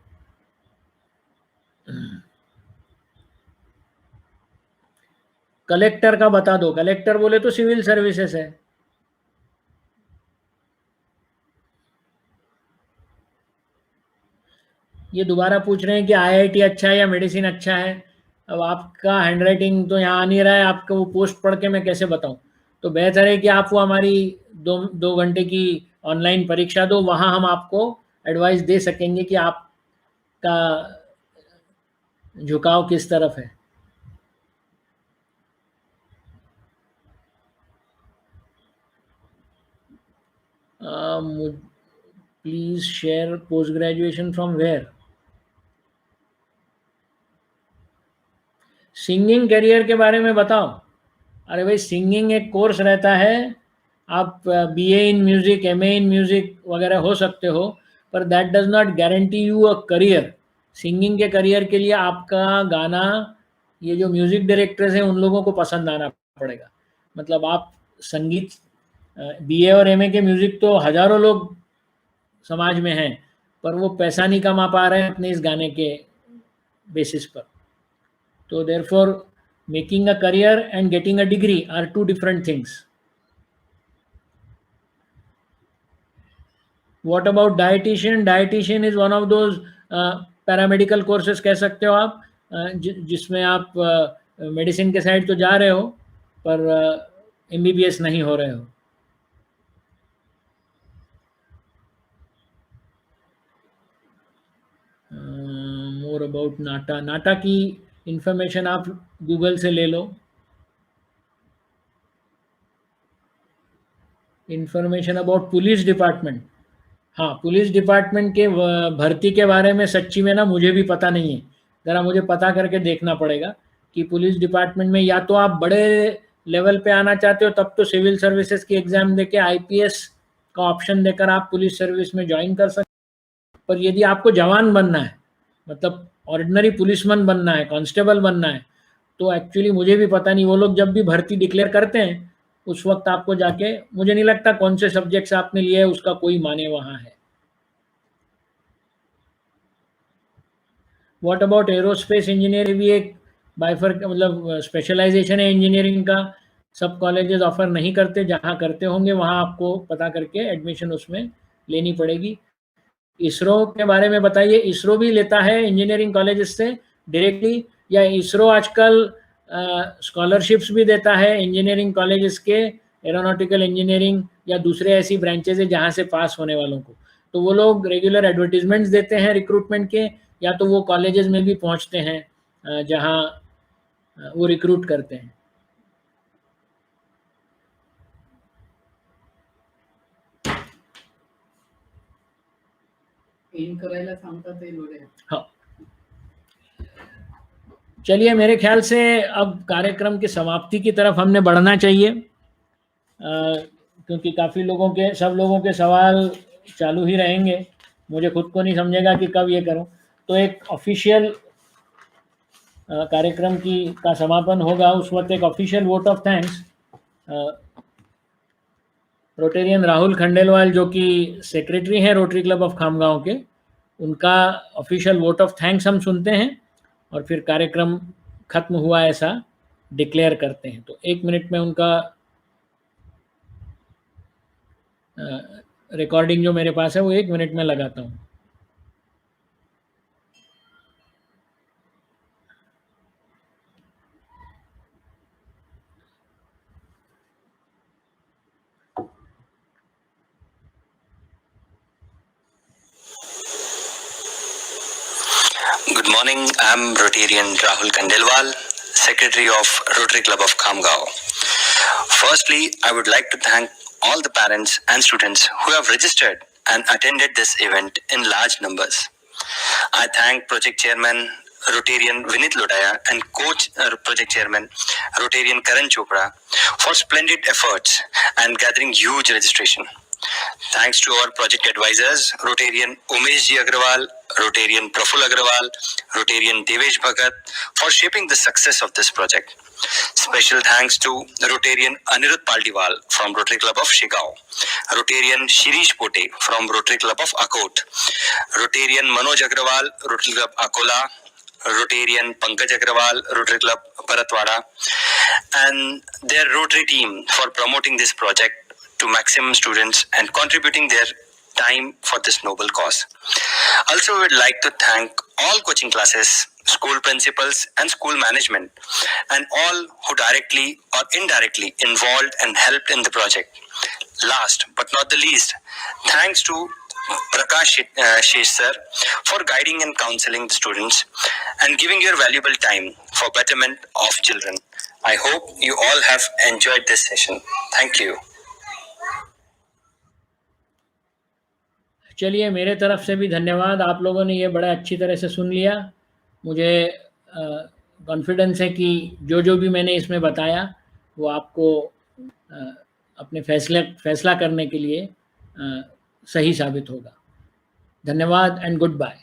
कलेक्टर का बता दो? कलेक्टर बोले तो सिविल सर्विसेज है। ये दोबारा पूछ रहे हैं कि आईआईटी अच्छा है या मेडिसिन अच्छा है। अब आपका हैंडराइटिंग तो यहाँ आ नहीं रहा है, आपका वो पोस्ट पढ़ के मैं कैसे बताऊँ। तो बेहतर है कि आप वो हमारी 2 घंटे की ऑनलाइन परीक्षा दो, वहाँ हम आपको एडवाइस दे सकेंगे कि आपका झुकाव किस तरफ है। Please share post graduation from where? Singing career के बारे में बताओ। अरे भाई, सिंगिंग एक कोर्स रहता है, आप BA in music, MA in music वगैरह हो सकते हो, पर that does not guarantee you a career. Singing के करियर के लिए आपका गाना, ये जो म्यूजिक डायरेक्टर्स हैं उन लोगों को पसंद आना पड़ेगा। मतलब आप संगीत, बीए और एमए के म्यूजिक तो हजारों लोग समाज में हैं, पर वो पैसा नहीं कमा पा रहे हैं अपने इस गाने के बेसिस पर। तो therefore making a career and getting a degree are two different things. What about dietitian? Dietitian is one of those paramedical courses कह सकते हो आप, जिसमें आप मेडिसिन के साइड तो जा रहे हो पर एमबीबीएस नहीं हो रहे हो। मोर अबाउट नाटा? नाटा की इंफॉर्मेशन आप गूगल से ले लो। Information about police department? हाँ, पुलिस डिपार्टमेंट के भर्ती के बारे में सच्ची में ना मुझे भी पता नहीं है, ज़रा मुझे पता करके देखना पड़ेगा कि पुलिस डिपार्टमेंट में या तो आप बड़े लेवल पे आना चाहते हो तब तो सिविल सर्विसेज की एग्ज़ाम देके आईपीएस का ऑप्शन देकर आप पुलिस सर्विस में ज्वाइन कर सकते हो। पर यदि आपको जवान बनना है, मतलब ऑर्डिनरी पुलिसमैन बनना है, कांस्टेबल बनना है, तो एक्चुअली मुझे भी पता नहीं। वो लोग जब भी भर्ती डिक्लेयर करते हैं उस वक्त आपको जाके, मुझे नहीं लगता कौन से सब्जेक्ट्स आपने लिए है उसका कोई माने वहाँ है। What about aerospace engineering? भी एक मतलब स्पेशलाइजेशन है इंजीनियरिंग का। सब कॉलेजेस ऑफर नहीं करते, जहाँ करते होंगे वहाँ आपको पता करके एडमिशन उसमें लेनी पड़ेगी। इसरो के बारे में बताइए। इसरो भी लेता है इंजीनियरिंग कॉलेजेस से डायरेक्टली, या इसरो आजकल स्कॉलरशिप्स भी देता है इंजीनियरिंग कॉलेजेस के एरोनॉटिकल इंजीनियरिंग या दूसरे ऐसी ब्रांचेज है जहाँ से पास होने वालों को, तो वो लोग रेगुलर एडवर्टीजमेंट्स देते हैं रिक्रूटमेंट के, या तो वो कॉलेजेस में भी पहुँचते हैं जहाँ वो रिक्रूट करते हैं। हाँ, चलिए मेरे ख्याल से अब कार्यक्रम की समाप्ति की तरफ हमने बढ़ना चाहिए, क्योंकि काफ़ी लोगों के, सब लोगों के सवाल चालू ही रहेंगे, मुझे खुद को नहीं समझेगा कि कब ये करूं। तो एक ऑफिशियल कार्यक्रम का समापन होगा, उस वक्त एक official vote of thanks Rotarian Rahul Khandelwal जो कि सेक्रेटरी हैं रोटरी क्लब ऑफ खामगांव के, उनका ऑफिशियल वोट ऑफ थैंक्स हम सुनते हैं और फिर कार्यक्रम खत्म हुआ ऐसा डिक्लेयर करते हैं। तो 1 मिनट में उनका रिकॉर्डिंग जो मेरे पास है वो 1 मिनट में लगाता हूँ। Good morning. I'm Rotarian Rahul Khandelwal, Secretary of Rotary Club of Khamgaon. Firstly, I would like to thank all the parents and students who have registered and attended this event in large numbers. I thank Project Chairman Rotarian Vinit Lodaya and Coach Project Chairman Rotarian Karan Chopra for splendid efforts and gathering huge registration. Thanks to our project advisors, Rotarian Umesh Ji Agrawal, Rotarian Praful Agrawal, Rotarian Devesh Bhagat for shaping the success of this project. Special thanks to Rotarian Anirudh Paldiwal from Rotary Club of Shigao, Rotarian Shirish Pote from Rotary Club of Akot, Rotarian Manoj Agrawal, Rotary Club Akola, Rotarian Pankaj Agrawal, Rotary Club Bharatwada, and their Rotary team for promoting this project to maximum students and contributing their time for this noble cause. Also, we would like to thank all coaching classes, school principals and school management, and all who directly or indirectly involved and helped in the project. Last but not the least, thanks to Prakash Shesh sir for guiding and counseling the students and giving your valuable time for betterment of children. I hope you all have enjoyed this session. Thank you. चलिए मेरे तरफ से भी धन्यवाद। आप लोगों ने ये बड़ा अच्छी तरह से सुन लिया। मुझे कॉन्फिडेंस है कि जो भी मैंने इसमें बताया वो आपको अपने फैसला करने के लिए सही साबित होगा। धन्यवाद एंड गुड बाय।